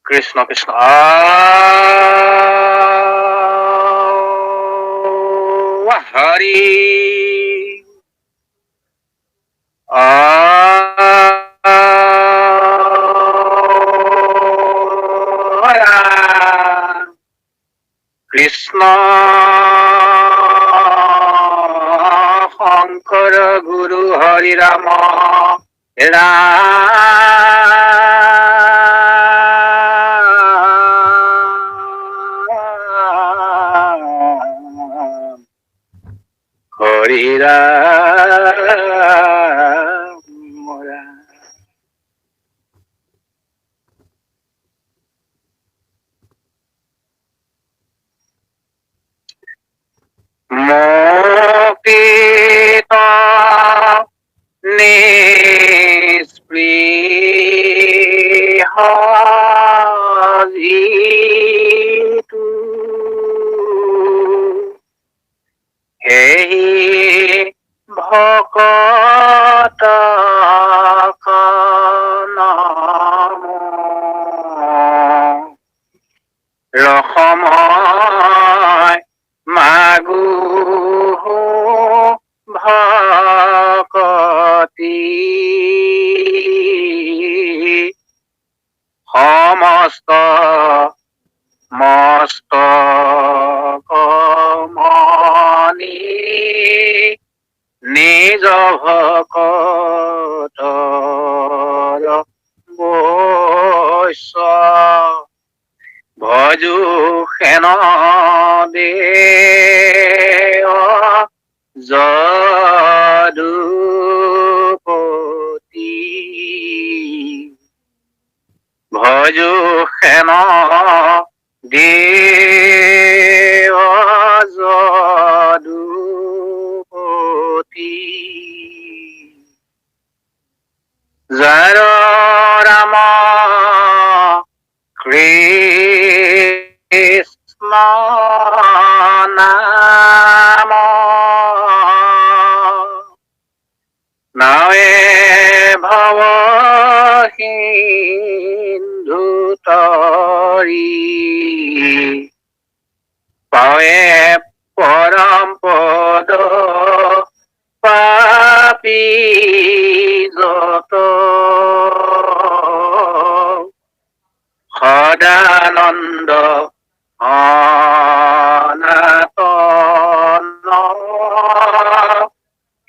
কৃষ্ণ কৃষ্ণ হৰি কৃষ্ণ শংকৰ গুৰু হৰি ৰাম হৰি ৰাম মোকিত নিস্পৃহ জিতু হেই ভকত নাম ৰসময় মাগু ভকতি সমস্ত মস্তকমণি নিজ ভকতৰ বৈশ্য ভজু সেন দেৱ যদুপতি ভজু সেন দেৱ যদুপতি যাৰ ৰাম কৃষ্ণ নাম নাৱে ভৱ সিন্ধু তৰি পাৱে পৰম পদ পাপী যত সদানন্দ অনাতন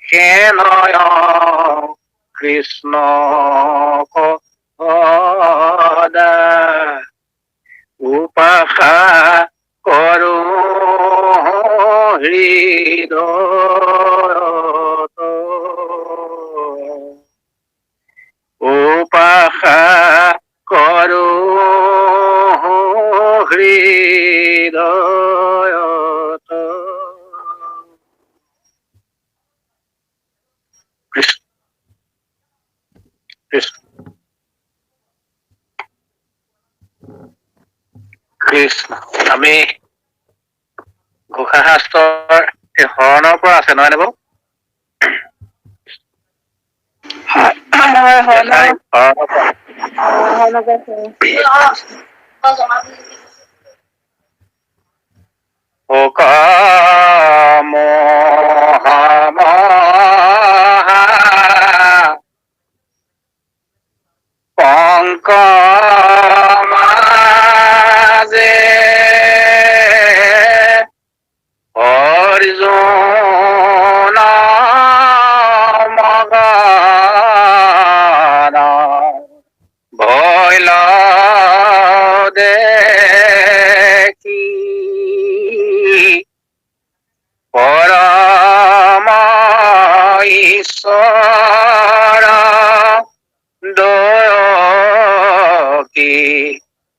সেনয় কৃষ্ণ সদা উপাসা কৰো হৃদয়ত উপাসা কৰো হৃদয়ত কৃষ্ণ কৃষ্ণ কৃষ্ণ আমি ঘোষা শাস্ত্ৰৰ এই হৰণৰ পৰা আছে নহয় নে বাৰু? পংক মাজে অৰ্জুন মগন ভৈল দেখি পৰম ঈশ্বৰ দয়কি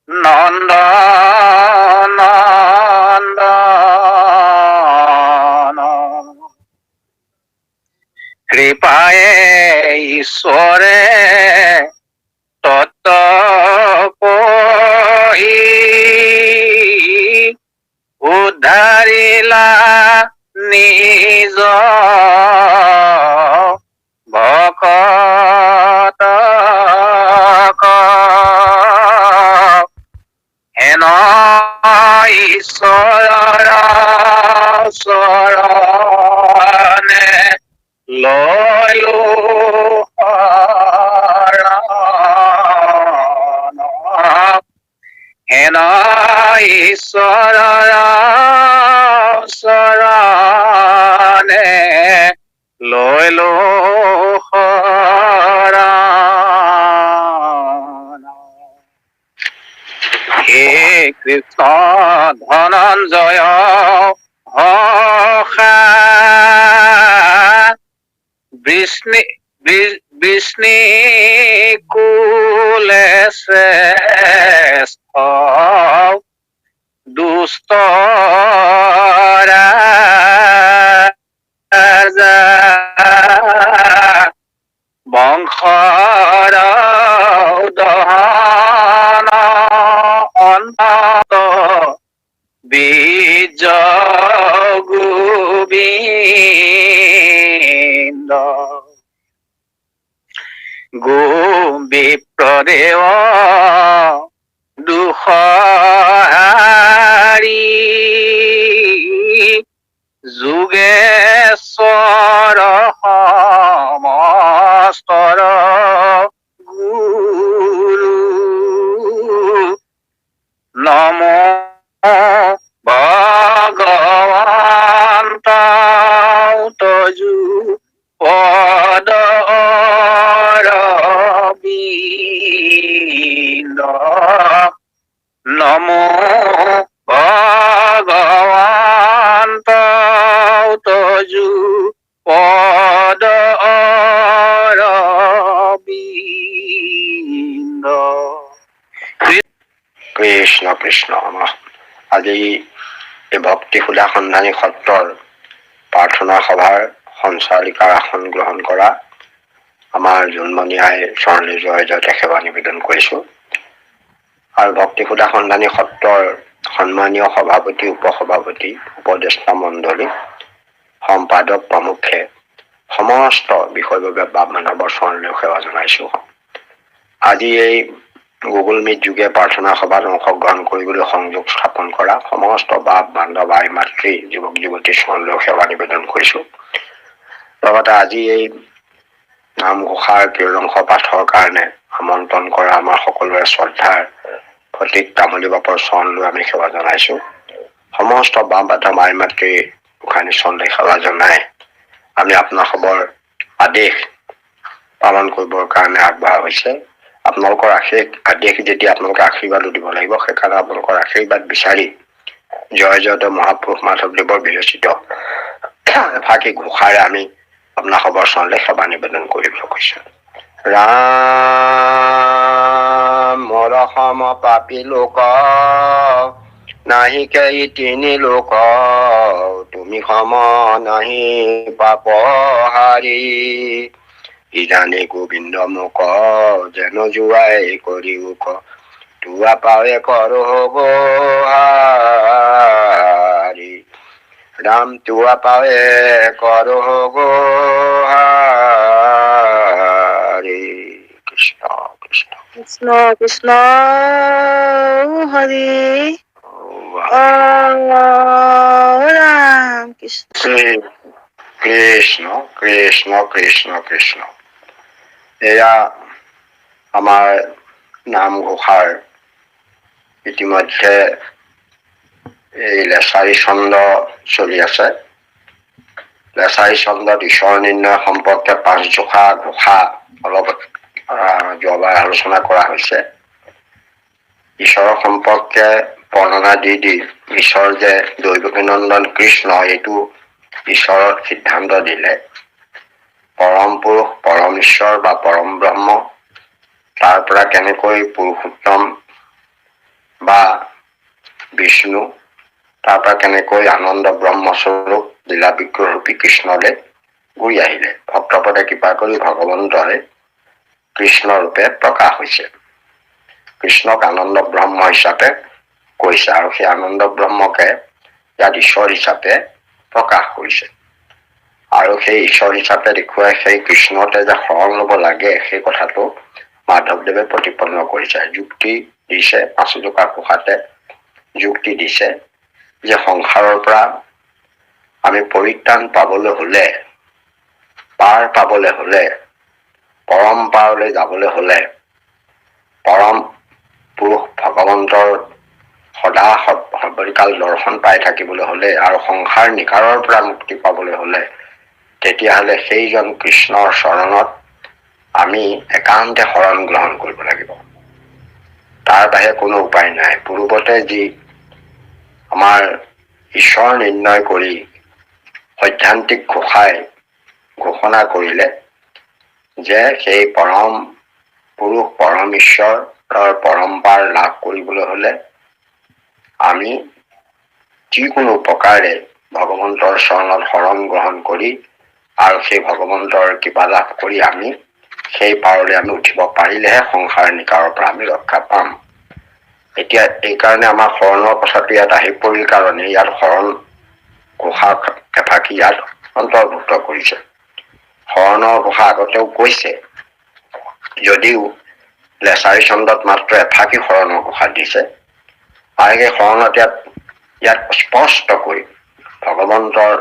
নন্দন কৃপায়ে ঈশ্বৰে তত্ত্ব পঢ়ি উদ্ধাৰিলা নিজ ভকতক ঈশ্বৰৰ চৰণে লৈলো শৰণ হেন ঈশ্বৰৰ চৰণে লৈলো শৰণ হে কৃষ্ণ ধনঞ্জয় হষা বিষ্ণি কুলে শ্ৰেষ্ঠ দুষ্ট ৰাজা বংশৰ দহন অন্ত বীজ গোবিন্দ বিপ্ৰদেৱ দুষহাৰী যোগেশ্বৰ সমস্তৰ গুৰু নমো ভগৱন্ত তজু পদ অৰবিন্দ নমো ভগৱন্ত তজু পদ অৰবিন্দ। কৃষ্ণ কৃষ্ণ। আজি এই ভক্তি সুধা সন্ধানী সত্ৰৰ প্ৰাৰ্থনা সভাৰ সঞ্চালিকাৰ আসন গ্ৰহণ কৰা আমাৰ জোনমণি আইৰ চৰণলৈ জয় জয়তে সেৱা নিবেদন কৰিছোঁ। আৰু ভক্তি সুধা সন্ধানী সত্ৰৰ সন্মানীয় সভাপতি, উপসভাপতি, উপদেষ্টা মণ্ডলী, সম্পাদক প্ৰমুখ্যে সমস্ত বিষয়ববীয়া বাপ মানৱৰ চৰণলৈ সেৱা জনাইছোঁ। আজি এই গুগল মিট যোগে প্ৰাৰ্থনা সভাত অংশগ্ৰহণ কৰিবলৈ সংযোগ স্থাপন কৰা সমস্ত বাপ বান্ধৱ আই মাতৃ যুৱক যুৱতীৰ চৰণলৈ সেৱা নিবেদন কৰিছোঁ। লগতে আজি এই নামঘোষাৰ কিৰদংশ পাঠৰ কাৰণে আমন্ত্ৰণ কৰা আমাৰ সকলোৰে শ্ৰদ্ধাৰ ফটিক তামুলী বাপৰ চৰণলৈ আমি সেৱা জনাইছোঁ। সমস্ত বাপ বান্ধৱ আই মাতৃ গোসাঁনী চৰণলৈ সেৱা জনাই আমি আপোনালোকৰ আদেশ পালন কৰিবৰ কাৰণে আগবঢ়া হৈছে। আপোনালোকৰ আদেশ যেতিয়া আপোনালোকে আশীৰ্বাদো দিব লাগিব, সেইকাৰণে আপোনালোকৰ আশীৰ্বাদ বিচাৰি জয় জয়ত মহাপুৰুষ মাধৱদেৱৰ বিৰচিত এফাকি ঘোষাৰে আমি আপোনালোকৰ চৰণলৈ সেৱা নিবেদন কৰিব কৈছোঁ। ৰাম মৰসম পাপী লোক নাহিকে ই তিনি লোক, তুমি সম নাহি পাপহাৰী, ইজানে গোবিন্দ মোক যেন জুৱাই কৰি উক, তুৱা পাৱে কৰো গোহাৰি, ৰাম তুৱা পাৱে কৰো গোহাৰি। কৃষ্ণ কৃষ্ণ কৃষ্ণ কৃষ্ণ হৰি ৰাম কৃষ্ণ কৃষ্ণ কৃষ্ণ কৃষ্ণ কৃষ্ণ। এয়া আমাৰ নামঘোষাৰ ইতিমধ্যে এই লেচাৰী ছন্দ চলি আছে। লেচাৰী ছন্দত ঈশ্বৰ নিৰ্ণয় সম্পৰ্কে 5জোখা ঘোষা অলপ যোৱাবাৰ আলোচনা কৰা হৈছে। ঈশ্বৰৰ সম্পৰ্কে বৰ্ণনা দি ঈশ্বৰ যে দৈৱকী নন্দন কৃষ্ণ এইটো ঈশ্বৰৰ সিদ্ধান্ত দিলে। পৰম পুৰুষ, পৰম ঈশ্বৰ বা পৰম ব্ৰহ্ম, তাৰ পৰা কেনেকৈ পুৰুষোত্তম বা বিষ্ণু, তাৰ পৰা কেনেকৈ আনন্দ ব্ৰহ্মস্বৰূপ লীলা বিগ্ৰহৰূপী কৃষ্ণলৈ ঘূৰি আহিলে। ভক্তপদে কৃপা কৰি ভগৱন্তই কৃষ্ণ ৰূপে প্ৰকাশ হৈছে। কৃষ্ণক আনন্দ ব্ৰহ্ম হিচাপে কৈছে আৰু সেই আনন্দ ব্ৰহ্মকে ইয়াত ঈশ্বৰ হিচাপে প্ৰকাশ কৰিছে। আৰু সেই ঈশ্বৰ হিচাপে দেখুৱাই সেই কৃষ্ণতে যে শৰণ ল'ব লাগে সেই কথাটো মাধৱদেৱে প্ৰতিপন্ন কৰিছে। যুক্তি দিছে, 5জোপা ঘোষাতে যুক্তি দিছে যে সংসাৰৰ পৰা আমি পৰিত্ৰাণ পাবলৈ হলে, পাৰ পাবলৈ হলে, পৰম পাৰলৈ যাবলৈ হলে, পৰম পুৰুষ ভগৱন্তৰ সদা সৰ্বকাল দৰ্শন পাই থাকিবলৈ হলে আৰু সংসাৰ নিকাৰৰ পৰা মুক্তি পাবলৈ হলে, তেতিয়াহলে সেইজন কৃষ্ণৰ চৰণত আমি একান্তে শৰণ গ্ৰহণ কৰিব লাগিব। তাৰ বাহিৰে কোনো উপায় নাই। পূৰ্বতে যি আমাৰ ঈশ্বৰ নিৰ্ণয় কৰি সৈদ্ধান্তিক ঘোষাই ঘোষণা কৰিলে যে সেই পৰম পুৰুষ পৰম ঈশ্বৰৰ পৰম্পাৰ লাভ কৰিবলৈ হলে আমি যিকোনো প্ৰকাৰে ভগৱন্তৰ চৰণত শৰণ গ্ৰহণ কৰি আৰু সেই ভগৱন্তৰ কৃপা লাভ কৰি আমি সেই পাৰলৈ আমি উঠিব পাৰিলেহে সংসাৰ নিকাৰৰ পৰা আমি ৰক্ষা পাম। এতিয়া এইকাৰণে আমাৰ শৰণৰ কথাটো ইয়াত আহি পৰিল কাৰণে ইয়াত শৰণ ঘোষা এফাকি ইয়াত অন্তৰ্ভুক্ত কৰিছে। শৰণৰ ঘোষা আগতেও কৈছে, যদিও লেচাৰী চন্দত মাত্ৰ এফাকি শৰণৰ ঘোষা দিছে, আৰু সেই শৰণত ইয়াত স্পষ্টকৈ ভগৱন্তৰ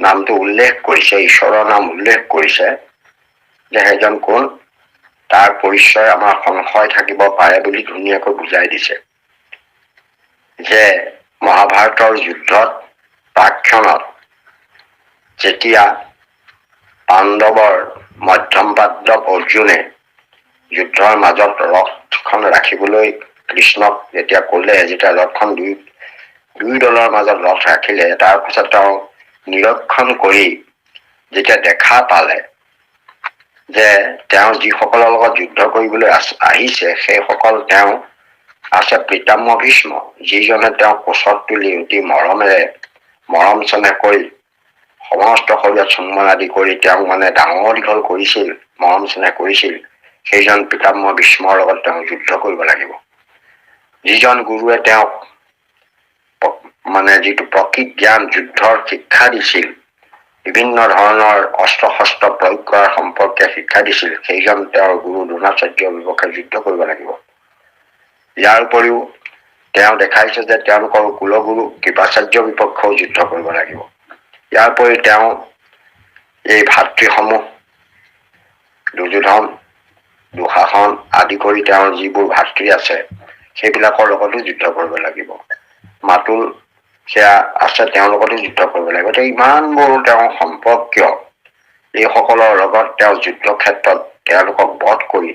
নামটো উল্লেখ কৰিছে, ঈশ্বৰৰ নাম উল্লেখ কৰিছে যে সেইজন কোন, তাৰ পৰিচয় আমাৰ সংশয় থাকিব পাৰে বুলি ধুনীয়াকৈ বুজাই দিছে। যে মহাভাৰতৰ যুদ্ধত প্ৰাকক্ষণত যেতিয়া পাণ্ডৱৰ মধ্যম পাণ্ডৱ অৰ্জুনে যুদ্ধৰ মাজত ৰথখন ৰাখিবলৈ কৃষ্ণক যেতিয়া কলে, যেতিয়া ৰথখন দুই দলৰ মাজত ৰথ ৰাখিলে, তাৰ পাছত তেওঁ নিৰীক্ষণ কৰি যেতিয়া দেখা পালে যে তেওঁ যিসকলৰ লগত যুদ্ধ কৰিবলৈ আহিছে সেইসকল তেওঁ আছে পিতামহ ভীষ্ম, যিজনে তেওঁক কোচত তুলি অতি মৰমেৰে মৰম চেনেহ কৰি সমস্ত শৰীৰত চুম্বন আদি কৰি তেওঁক মানে ডাঙৰ দীঘল কৰিছিল, মৰম চেনেহ কৰিছিল, সেইজন পিতামহ ভীষ্মৰ লগত তেওঁ যুদ্ধ কৰিব লাগিব। যিজন গুৰুৱে তেওঁক মানে যিটো প্ৰকৃত জ্ঞান যুদ্ধৰ শিক্ষা দিছিল, বিভিন্ন ধৰণৰ অস্ত্ৰ শস্ত্ৰ প্ৰয়োগ কৰাৰ সম্পৰ্কে শিক্ষা দিছিল, সেইজন তেওঁৰ গুৰু দ্ৰোণাচাৰ্যৰ বিপক্ষে যুদ্ধ কৰিব লাগিব। ইয়াৰ উপৰিও তেওঁ দেখাইছে যে তেওঁলোকৰ কুলগুৰু কৃপাচাৰ্যৰ বিপক্ষেও যুদ্ধ কৰিব লাগিব। ইয়াৰ উপৰি তেওঁ এই ভাতৃসমূহ দুৰ্যোধন, দুঃশাসন আদি কৰি তেওঁৰ যিবোৰ ভাতৃ আছে সেইবিলাকৰ লগতো যুদ্ধ কৰিব লাগিব। মাতুল সেয়া আছে, তেওঁৰ লগতো যুদ্ধ কৰিব লাগিব। এতিয়া ইমানবোৰ তেওঁ সম্পৰ্কীয়, এইসকলৰ লগত তেওঁ যুদ্ধ ক্ষেত্ৰত তেওঁলোকক বধ কৰি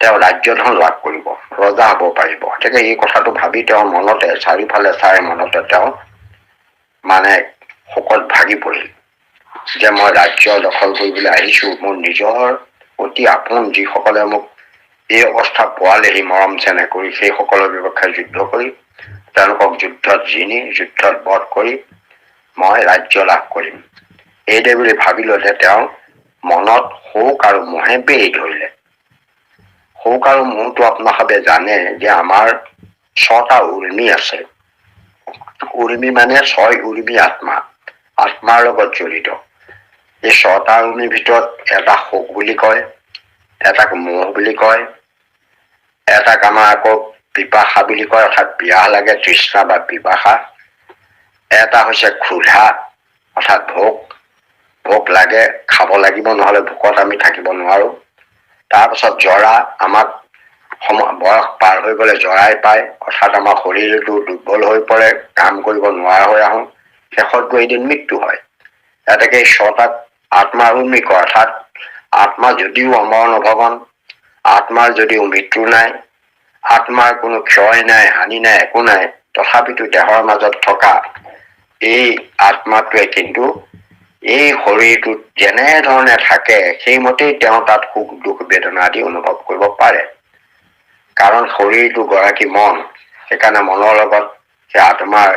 তেওঁ ৰাজ্যধন লাভ কৰিব, ৰজা হব পাৰিব। গতিকে এই কথাটো ভাবি তেওঁৰ মনতে চাৰিওফালে চাই মনতে তেওঁ মানে শোকত ভাগি পৰিল যে মই ৰাজ্য দখল কৰিবলৈ আহিছো, মোৰ নিজৰ অতি আপোন যিসকলে মোক এই অৱস্থা পোৱালেহি মৰম চেনেহ কৰি, সেইসকলৰ বিপক্ষে যুদ্ধ কৰি তেওঁলোকক যুদ্ধত জিনি যুদ্ধত বধ কৰি মই ৰাজ্য লাভ কৰিম, এইদে বুলি ভাবি ললে তেওঁ মনত শোক আৰু মোহে বেৰি ধৰিলে। শোক আৰু মোহটো আপোনালোকে জানে যে আমাৰ 6টা উৰ্মি আছে। উৰ্মি মানে 6 উৰ্মি আত্মা, আত্মাৰ লগত জড়িত। এই 6টা উৰ্মিৰ ভিতৰত এটা শোক বুলি কয়, এটাক মোহ বুলি কয়, এটাক আমাৰ আকৌ পিপাসা বুলি কয়, অৰ্থাৎ পিয়াহ লাগে, তৃষ্ণা বা পিপাসা। এটা হৈছে ক্ষুধা অৰ্থাৎ ভোক লাগে, খাব লাগিব, নহলে ভোকত আমি থাকিব নোৱাৰো। তাৰপাছত জৰা, আমাক বয়স পাৰ হৈ গলে জৰাই পায়, অৰ্থাৎ আমাৰ শৰীৰটো দুৰ্বল হৈ পৰে, কাম কৰিব নোৱাৰা হৈ আহো, শেষত গৈ এদিন মৃত্যু হয়। এতেকে 6টাক আত্মা উৰ্মি কয়, অৰ্থাৎ আত্মা যদিও অমৰ নভৱন, আত্মাৰ যদিও মৃত্যু নাই, আত্মাৰ কোনো ক্ষয় নাই, হানি নাই, একো নাই, তথাপিতো দেহৰ মাজত থকা এই আত্মাটোৱে কিন্তু এই শৰীৰটোত যেনেধৰণে থাকে সেইমতেই তেওঁ তাত সুখ দুখ বেদনা আদি অনুভৱ কৰিব পাৰে। কাৰণ শৰীৰটো গৰাকী মন, সেইকাৰণে মনৰ লগত সেই আত্মাৰ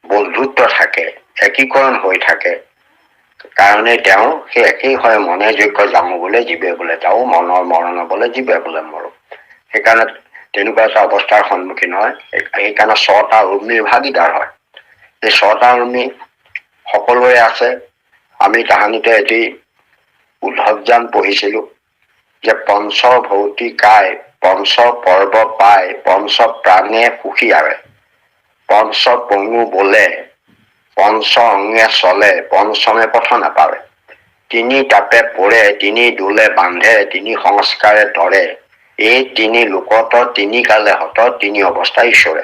বন্ধুত্ব থাকে, একীকৰণ হৈ থাকে কাৰণে তেওঁ সেই একেই হয়, মনে যোগ্য যামো বোলে জীৱে বোলে যাও, মনৰ মৰণ বোলে জীৱে বোলে মৰো। সেইকাৰণে তেনেকুৱা এটা অৱস্থাৰ সন্মুখীন হয়। সেইকাৰণে 6টা উৰ্মিৰ ভাগিদাৰ হয়। এই 6টা উৰ্মি সকলোৰে আছে। আমি তাহানিতে এটি উদ্ধৱযান পঢ়িছিলো যে পঞ্চ ভৌতিকায় পঞ্চ পৰ্ব পায়, পঞ্চ প্ৰাণে সুখী আৰে। পঞ্চ পঙু বোলে, পঞ্চ অঙ্গে চলে, পঞ্চমে পথ নাপাৰে। তিনি তাপে পৰে, তিনি দোলে বান্ধে, তিনি সংস্কাৰে ধৰে। এই তিনি লোকত, তিনি কালে হত, তিনি অৱস্থা ঈশ্বৰে।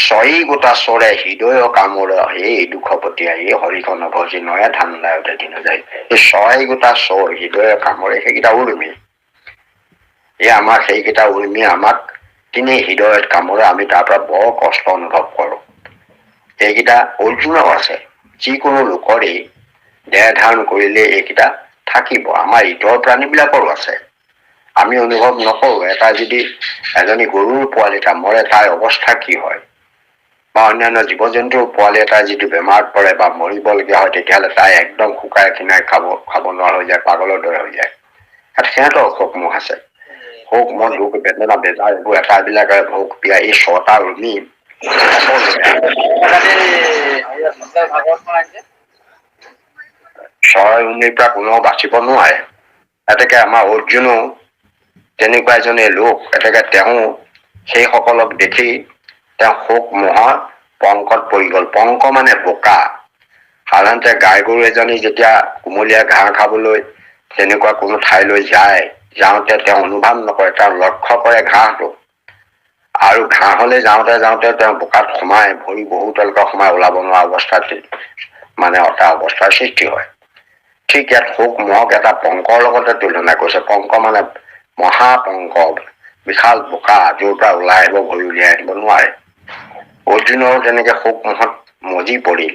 ছয়ি গোটা চৰে হৃদয় কামোৰে, এই দুখপতীয়া এই হৰিক নভজি নয়ে ধান দায়তে দিন যায়। এই ছয় গোটা চোৰ হৃদয় কামোৰে, সেইকেইটা উৰ্মি। এই আমাৰ সেইকেইটা উৰ্মি আমাক তিনি হৃদয়ত কামোৰে, আমি তাৰ পৰা বৰ কষ্ট অনুভৱ কৰো। এইকেইটা অৰ্জুনও আছে। যিকোনো লোকৰেই দেহ ধাৰণ কৰিলে এইকেইটা থাকিব। আমাৰ ইতৰ প্ৰাণীবিলাকৰো আছে, আমি অনুভৱ নকৰো। এটা যদি এজনী গৰুৰ পোৱালি এটা মৰে, তাৰ অৱস্থা কি হয়, বা অন্যান্য জীৱ জন্তুৰ পোৱালি এটা যদি বেমাৰত পৰে বা মৰিবলগীয়া হয়, তেতিয়াহ'লে তাই একদম শুকাই খিনাই খাব নোৱাৰা হৈ যায়, পাগলৰ দৰে হৈ যায়। সিহঁতৰ অসুখ মুখ আছে। শোক মন দুখ বেদনা বেজাৰ এইবোৰ এটাবিলাকে ভোগ পিয়া এই ছটা উৰ্মি ছয় উৰ্মিৰ পৰা কোনেও বাচিব নোৱাৰে। এতেকে আমাৰ অৰ্জুনো তেনেকুৱা এজনী লোক। এতেকে তেওঁ সেইসকলক দেখি তেওঁ শোক মোহৰ পংকত পৰি গল। পংক মানে বোকা। সাধাৰণতে গাই গৰু এজনী যেতিয়া কুমলীয়া ঘাঁহ খাবলৈ তেনেকুৱা কোনো ঠাইলৈ যাওঁতে তেওঁ অনুভৱ নকৰে, তেওঁ লক্ষ্য কৰে ঘাঁহটো, আৰু ঘাঁহলৈ যাওঁতে তেওঁ বোকাত সোমাই ভৰি বহুতলৈকে সোমাই ওলাব নোৱাৰা অৱস্থাত মানে এটা অৱস্থাৰ সৃষ্টি হয়। ঠিক ইয়াত শোক মোহক এটা পংকৰ লগতে তুলনা কৰিছে। পংক মানে মহাপংক, বিশাল বোকা, য'ৰ পৰা ওলাই আহিব ভৰি উলিয়াই আহিব নোৱাৰে। অৰ্জুনৰো তেনেকে শোক মোহত মজি পৰিল।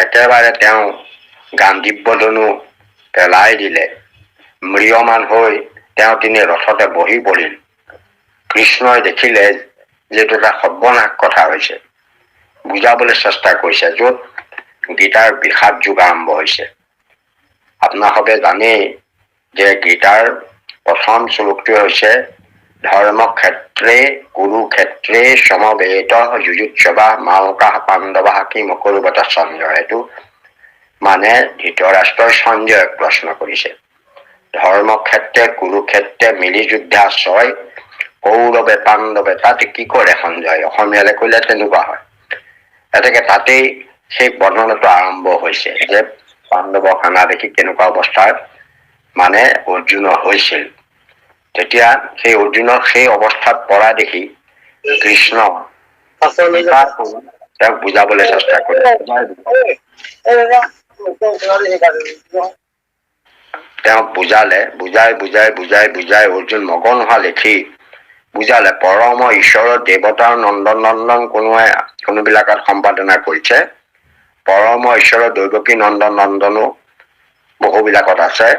একেবাৰে তেওঁ গান্ধীব্য ধনু পেলাই দিলে। ম্ৰিয়মান হৈ তেওঁ তিনি ৰথতে বহি পৰিল। কৃষ্ণই দেখিলে যে এইটো এটা সৰ্বনাশ কথা হৈছে, বুজাবলৈ চেষ্টা কৰিছে। য'ত গীতাৰ বিষাদ যুগ আৰম্ভ হৈছে। আপোনালোকে জানেই যে গীতাৰ প্ৰথম শ্লোকটোৱে হৈছে ধৰ্ম ক্ষেত্ৰে কুৰুক্ষেত্ৰে সমবেত যুযুৎসৱা মাওকাহ পাণ্ডৱাহ কি মকুৰুবত সঞ্জয়। এইটো মানে ধৃতৰাষ্ট্ৰৰ সঞ্জয়ক প্ৰশ্ন কৰিছে। ধৰ্মক্ষেত্ৰে কুৰুক্ষেত্ৰে মিলি যুদ্ধাশ্ৰয়, কৌৰৱে পাণ্ডৱে তাতে কি কৰে সঞ্জয়। অসমীয়ালৈ কলে তেনেকুৱা হয়। এতেকে তাতেই সেই বৰ্ণনাটো আৰম্ভ হৈছে যে পাণ্ডৱক অনা দেখি কেনেকুৱা অৱস্থাৰ মানে অৰ্জুনৰ হৈছিল। তেতিয়া সেই অৰ্জুনৰ সেই অৱস্থাত পৰা দেখি কৃষ্ণ তেওঁক বুজাবলৈ চেষ্টা কৰে। তেওঁক বুজাই অৰ্জুন মগন হোৱা দেখি বুজালে। পৰম ঈশ্বৰৰ দেৱতাৰ নন্দন কোনোবিলাকত সম্পাদনা কৰিছে। পৰম ঈশ্বৰৰ দৈৱকী নন্দনো বহুবিলাকত আছে।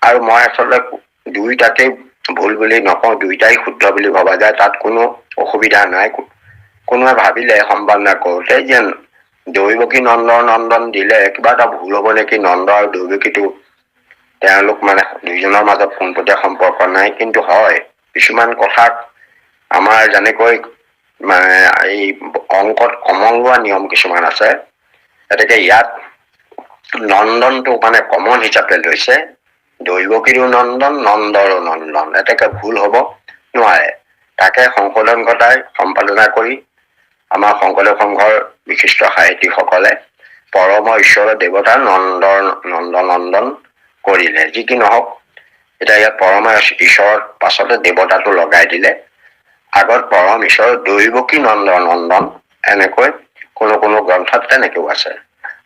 আৰু মই আচলতে দুইটাকেই ভুল বুলি নকওঁ, দুইটাই শুদ্ধ বুলি ভবা যায়। তাত কোনো অসুবিধা নাই। কোনোৱে ভাবিলে সম্পাদনা কৰোতে যেন দৈৱকী নন্দন দিলে কিবা এটা ভুল হব নেকি, নন্দ আৰু দৈৱকীটো তেওঁলোক মানে দুইজনৰ মাজত পোনপটীয়া সম্পৰ্ক নাই। কিন্তু হয়, কিছুমান কথাত আমাৰ যেনেকৈ মানে এই অংকত কমন লোৱা নিয়ম কিছুমান আছে, গতিকে ইয়াত নন্দনটো মানে কমন হিচাপে লৈছে। দৈৱকীৰো নন্দন, নন্দৰো নন্দন, এতেকে ভুল হব নোৱাৰে। তাকে সংশোধন ঘটাই সম্পাদনা কৰি আমাৰ শংকৰদেৱ সংঘৰ বিশিষ্ট সাহিত্যিকসকলে পৰম ঈশ্বৰৰ দেৱতা নন্দন কৰিলে। যি কি নহওক, এতিয়া ইয়াত পৰম ঈশ্বৰৰ পাছতে দেৱতাটো লগাই দিলে। আগত পৰম ঈশ্বৰ দৈৱকী নন্দন এনেকৈ কোনো গ্ৰন্থত তেনেকেও আছে।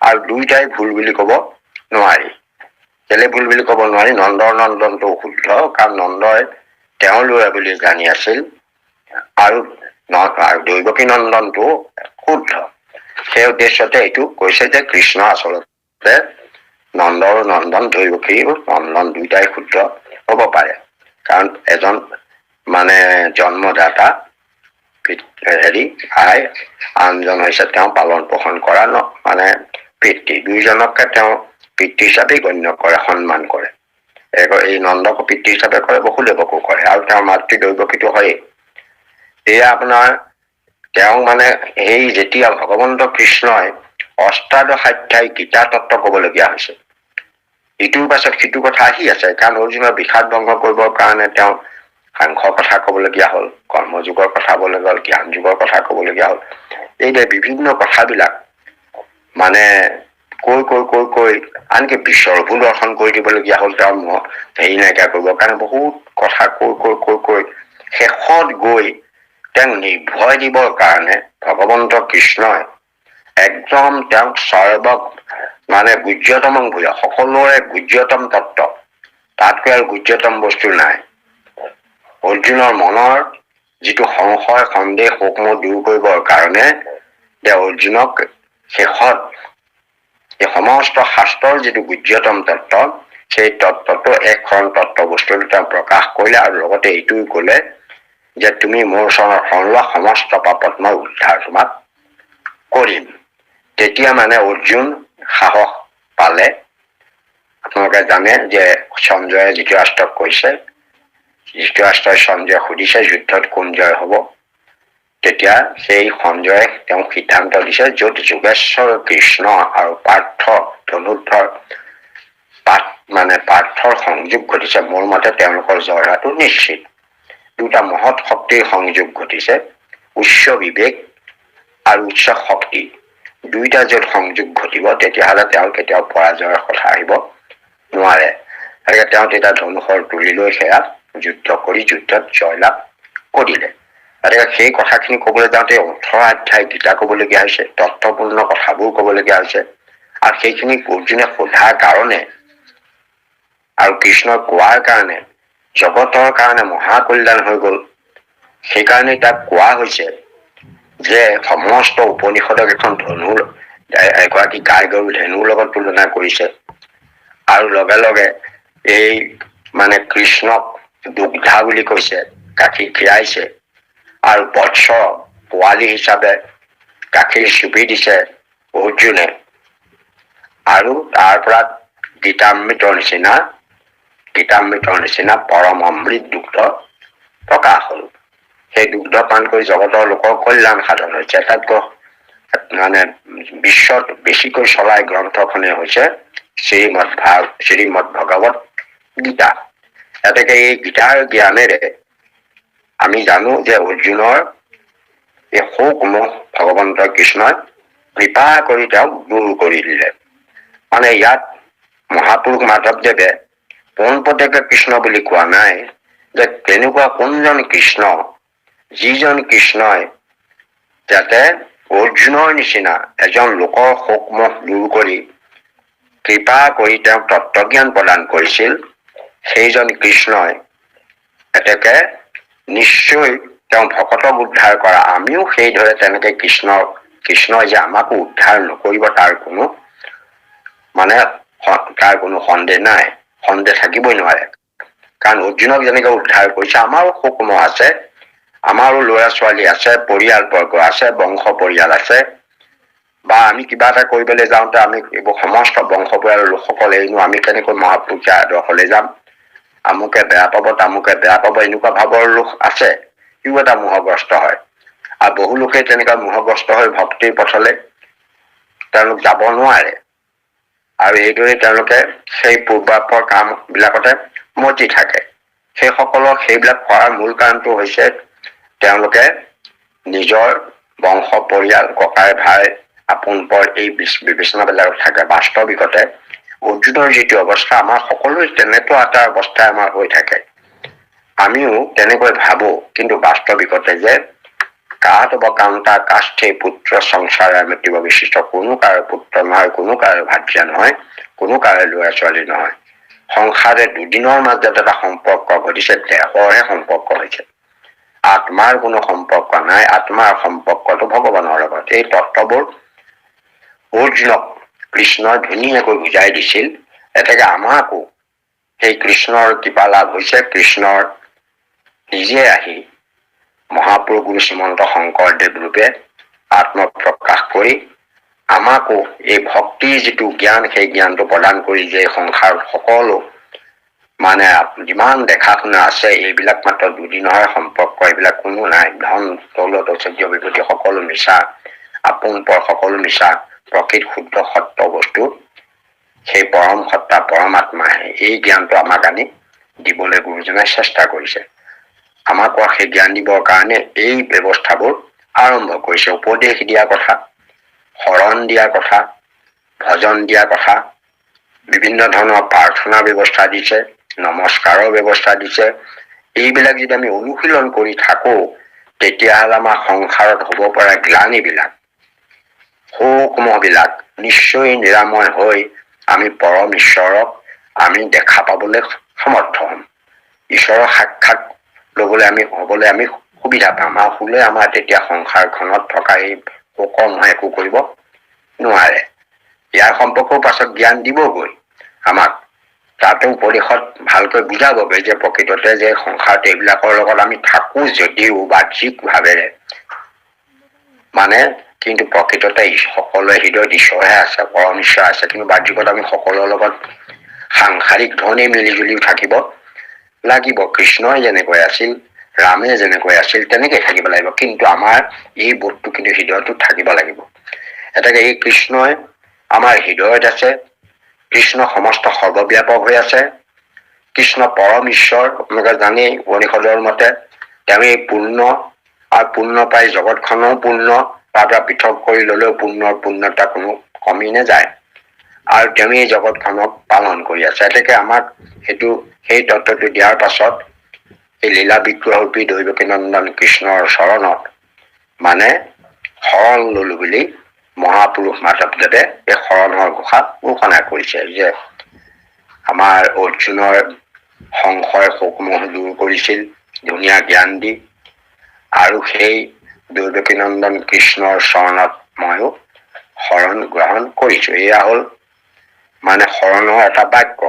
আৰু দুইটাই ভুল বুলি কব নোৱাৰি। কেলে ভুল বুলি কব নোৱাৰি, নন্দনটো শুদ্ধ, কাৰণ নন্দই তেওঁ লৰা বুলি জানি আছিল, আৰু দৈৱকী নন্দনটো শুদ্ধ। সেই উদ্দেশ্যতে এইটো কৈছে যে কৃষ্ণ আচলতে নন্দৰো নন্দন, দৈৱকীৰো নন্দন, দুইটাই শুদ্ধ হব পাৰে। কাৰণ এজন মানে জন্মদাতা আই, আনজন হৈছে তেওঁ পালন পোষণ কৰা মানে পিতৃ। দুইজনকে তেওঁ পিতৃ হিচাপে গণ্য কৰে, সন্মান কৰে। এই নন্দক পিতৃ হিচাপে কৰে, বসুদেৱকো কৰে, আৰু তেওঁৰ মাতৃ দৈৱকীটো হয়েই। এয়া আপোনাৰ তেওঁ মানে এই যেতিয়া ভগৱন্ত কৃষ্ণই অষ্টাদশ অধ্যায় গীতা তত্ত্ব কবলগীয়া হৈছে, ইটোৰ পাছত সিটো কথা আহি আছে। কাৰণ অৰ্জুনৰ বিষাদ ভংগ কৰিবৰ কাৰণে তেওঁ সাংখ্যৰ কথা কবলগীয়া হল, কৰ্মযুগৰ কথা কবলগীয়া হল, জ্ঞান যুগৰ কথা কবলগীয়া হল। এই বিভিন্ন কথাবিলাক মানে কৈ আনকি বিশ্বৰূপো দৰ্শন কৰি দিবলগীয়া হ'ল তেওঁৰ হেৰি নাইকিয়া কৰিবৰ কাৰণে বহুত কথা কৈ শেষত গৈ তেওঁক নিৰ্ভয় দিবৰ কাৰণে ভগৱন্ত কৃষ্ণই একদম তেওঁক মানে গুহ্যতম ভূয়া সকলোৰে গুহ্যতম তত্ত্ব তাতকৈ আৰু গুহ্যতম বস্তু নাই অৰ্জুনৰ মনৰ যিটো সংশয় সন্দেহ শোকমোহ দূৰ কৰিবৰ কাৰণে তেওঁ অৰ্জুনক শেষত এই সমস্ত শাস্ত্ৰৰ যিটো গুহ্যতম তত্ত্ব সেই তত্ত্বটো এখন তত্ত্ব বস্তুটো তেওঁ প্ৰকাশ কৰিলে আৰু লগতে এইটোও কলে যে তুমি মোৰ শৰণ লোৱা সমস্ত পাপত মই উদ্ধাৰ তোমাক কৰিম তেতিয়া মানে অৰ্জুন সাহস পালে আপোনালোকে জানে যে সঞ্জয়ে ধৃতৰাষ্ট্ৰক কৈছে ধৃতৰাষ্ট্ৰই সঞ্জয় সুধিছে যুদ্ধত কোন জয় হব তেতিয়া সেই সঞ্জয়ে তেওঁক সিদ্ধান্ত দিছে য'ত যোগেশ্বৰ কৃষ্ণ আৰু পাৰ্থ ধনুৰ্ধৰ পাৰ্থৰ সংযোগ ঘটিছে মোৰ মতে তেওঁলোকৰ জয় হোৱাটো নিশ্চিত দুটা মহৎ শক্তিৰ সংযোগ ঘটিছে উচ্চ বিবেক আৰু উচ্চ শক্তি দুইটা য'ত সংযোগ ঘটিব তেতিয়াহ'লে তেওঁ কেতিয়াও পৰাজয়ৰ কথা আহিব নোৱাৰে তেওঁ তেতিয়া ধনুষৰ তুলি লৈ সেয়া যুদ্ধ কৰি যুদ্ধত জয়লাভ কৰিলে সেই কথাখিনি কবলৈ যাওঁতে 18 অধ্যায় গীতা কবলগীয়া হৈছে তত্ত্বপূৰ্ণ কথাবোৰ কবলগীয়া হৈছে আৰু সেইখিনি অৰ্জুনে সোধাৰ কাৰণে আৰু কৃষ্ণই কোৱাৰ কাৰণে জগতৰ কাৰণে মহাকল্যাণ হৈ গল সেইকাৰণে তাক কোৱা হৈছে যে সমস্ত উপনিষদক এখন ধনুৰ এগৰাকী গাই গৰু ধেনুৰ লগত তুলনা কৰিছে আৰু লগে লগে এই মানে কৃষ্ণক দুগ্ধা বুলি কৈছে গাখীৰ খীৰাইছে আৰু বৎস পোৱালি হিচাপে গাখীৰ চুপি দিছে অৰ্জুনে আৰু তাৰ পৰা গীতামৃতৰ নিচিনা পৰম অমৃত দুগ্ধ প্ৰকাশ হল সেই দুগ্ধ পান কৰি জগতৰ লোকৰ কল্যাণ সাধন হৈছে আটাইতকৈ মানে বিশ্বত বেছিকৈ চলাই গ্ৰন্থখনে হৈছে শ্ৰীমদ ভগৱত গীতা এতেকে এই গীতাৰ জ্ঞানেৰে আমি জানো যে অৰ্জুনৰ এই শোকমোহ ভগৱন্ত কৃষ্ণই কৃপা কৰি তেওঁক দূৰ কৰি দিলে মানে ইয়াত মহাপুৰুষ মাধৱদেৱে পোনপটীয়াকৈ কৃষ্ণ বুলি কোৱা নাই যে তেনেকুৱা কোনজন কৃষ্ণ যিজন কৃষ্ণই যাতে অৰ্জুনৰ নিচিনা এজন লোকৰ শোকমোহ দূৰ কৰি কৃপা কৰি তেওঁক তত্ত্বজ্ঞান প্ৰদান কৰিছিল সেইজন কৃষ্ণই এতেকে নিশ্চয় তেওঁ ভকতক উদ্ধাৰ কৰা আমিও সেইদৰে তেনেকে কৃষ্ণই যে আমাকো উদ্ধাৰ নকৰিব তাৰ কোনো সন্দেহ নাই সন্দেহ থাকিবই নোৱাৰে কাৰণ অৰ্জুনক যেনেকে উদ্ধাৰ কৰিছে আমাৰো শোকমোহ আছে আমাৰো ল'ৰা ছোৱালী আছে পৰিয়াল বৰ্গ আছে বংশ পৰিয়াল আছে বা আমি কিবা এটা কৰিবলৈ যাওঁতে আমি এইবোৰ সমস্ত বংশ পৰিয়ালৰ লোকসকল এৰিনো আমি কেনেকৈ মহাপুৰুষৰ আদৰ্শলৈ যাম আমুকে বেয়া পাব তামুকে বেয়া পাব এনেকুৱা ভাৱৰ লোক আছে ইও এটা মোহগ্ৰস্ত হয় আৰু বহু লোকে তেনেকুৱা মোহগ্ৰস্ত হৈ ভক্তিৰ পথলৈ তেওঁলোক যাব নোৱাৰে আৰু এইদৰে তেওঁলোকে সেই পূৰ্বাপৰ কাম বিলাকতে মতি থাকে সেইসকলক সেইবিলাক কৰাৰ মূল কাৰণটো হৈছে তেওঁলোকে নিজৰ বংশ পৰিয়াল ককাই ভাই আপোন পৰ এই বিবেচনাবিলাক থাকে বাস্তৱিকতে অৰ্জুনৰ যিটো অৱস্থা আমাৰ সকলোৰে তেনেকুৱা এটা অৱস্থা আমাৰ হৈ থাকে আমিও তেনেকৈ ভাবো কিন্তু বাস্তৱিকতে যে কাহতবকান্তা কাষ্ঠে পুত্ৰ সংসাৰে মৃত্যু বিশিষ্ট কোনো কাৰো পুত্ৰ নহয় কোনো কাৰো ভাৰ্যা নহয় কোনো কাৰো ল'ৰা ছোৱালী নহয় সংসাৰে দুদিনৰ মাজত এটা সম্পৰ্ক ঘটিছে দেহৰহে সম্পৰ্ক হৈছে আত্মাৰ কোনো সম্পৰ্ক নাই আত্মাৰ সম্পৰ্কটো ভগৱানৰ লগত এই তত্ত্ববোৰ অৰ্জুনক কৃষ্ণই ধুনীয়াকৈ বুজাই দিছিল এতেকে আমাকো সেই কৃষ্ণৰ কৃপা লাভ হৈছে কৃষ্ণৰ নিজে আহি মহাপুৰুষ গুৰু শ্ৰীমন্ত শংকৰদেৱ ৰূপে আত্মপ্ৰকাশ কৰি আমাকো এই ভক্তিৰ যিটো জ্ঞান সেই জ্ঞানটো প্ৰদান কৰি যে সংসাৰত সকলো মানে যিমান দেখা শুনা আছে এইবিলাক মাত্ৰ দুদিনৰ সম্পৰ্ক এইবিলাক কোনো নাই ধন দৌলত ঐশ্বৰ্য বিভূতি সকলো মিছা আপোন পৰ সকলো মিছা প্ৰকৃত শুদ্ধ সত্য বস্তু সেই পৰম সত্তা পৰমাত্মাহে এই জ্ঞানটো আমাক আনি দিবলৈ গুৰুজনাই চেষ্টা কৰিছে আমাক সেই জ্ঞান দিবৰ কাৰণে এই ব্যৱস্থাবোৰ আৰম্ভ কৰিছে। উপদেশ দিয়া কথা, শৰণ দিয়া কথা, ভজন দিয়া কথা, বিভিন্ন ধৰণৰ প্ৰাৰ্থনাৰ ব্যৱস্থা দিছে, নমস্কাৰৰ ব্যৱস্থা দিছে। এইবিলাক যদি আমি অনুশীলন কৰি থাকো, তেতিয়াহ'লে আমাৰ সংসাৰত হ'ব পৰা গ্লানিবিলাক, শোকমোহবিলাক নিশ্চয় নিৰাময় হৈ আমি পৰম ঈশ্বৰক আমি দেখা পাবলৈ সমৰ্থ হ'ম। ঈশ্বৰৰ সাক্ষাৎ হ'বলৈ আমি সুবিধা পাম। আৰু শুলে আমাৰ তেতিয়া সংসাৰখনত থকা এই শোকমোহ একো কৰিব নোৱাৰে। ইয়াৰ সম্পৰ্কেও পাছত জ্ঞান দিবগৈ আমাক। তাতো উপদেশত ভালকৈ বুজাবগৈ যে প্ৰকৃততে যে সংসাৰত এইবিলাকৰ লগত আমি থাকো যদিও বাহ্যিক ভাৱেৰে, মানে কিন্তু প্ৰকৃততে সকলোৰে হৃদয়ত ঈশ্বৰহে আছে, পৰম ঈশ্বৰ আছে। কিন্তু বাহ্যিকত আমি সকলোৰে লগত সাংসাৰিক ধৰণে মিলি জুলি থাকিব লাগিব। কৃষ্ণই যেনেকৈ আছিল, ৰামে যেনেকৈ আছিল, তেনেকৈ থাকিব লাগিব। কিন্তু আমাৰ এই বোধটো কিন্তু হৃদয়তো থাকিব লাগিব। এটাকে এই কৃষ্ণই আমাৰ হৃদয়ত আছে। কৃষ্ণ সমস্ত সৰ্বব্যাপক হৈ আছে। কৃষ্ণ পৰম ঈশ্বৰ। আপোনালোকে জানেই উপনিষদৰ মতে তেওঁ এই পূৰ্ণ, আৰু পূৰ্ণ পাই জগতখনো পূৰ্ণ, তাৰ পৰা পৃথক কৰি ললেও পূৰ্ণতা কোনো কমি নাযায়। আৰু তেওঁ এই জগতখনক পালন কৰি আছে। এতেকে আমাক সেই তত্ত্বটো দিয়াৰ পাছত এই লীলা বিগ্ৰহৰূপী দৈৱকী নন্দন কৃষ্ণৰ চৰণত মানে শৰণ ললো বুলি মহাপুৰুষ মাধৱদেৱে এই শৰণৰ ঘোষণা কৰিছে যে আমাৰ অৰ্জুনৰ সংশয় শোকমোহ দূৰ কৰিছিল ধুনীয়া জ্ঞান দি। আৰু সেই দৈৱকী নন্দন কৃষ্ণৰ চৰণত ময়ো শৰণ গ্ৰহণ কৰিছো। এয়া হ'ল মানে শৰণৰ এটা বাক্য।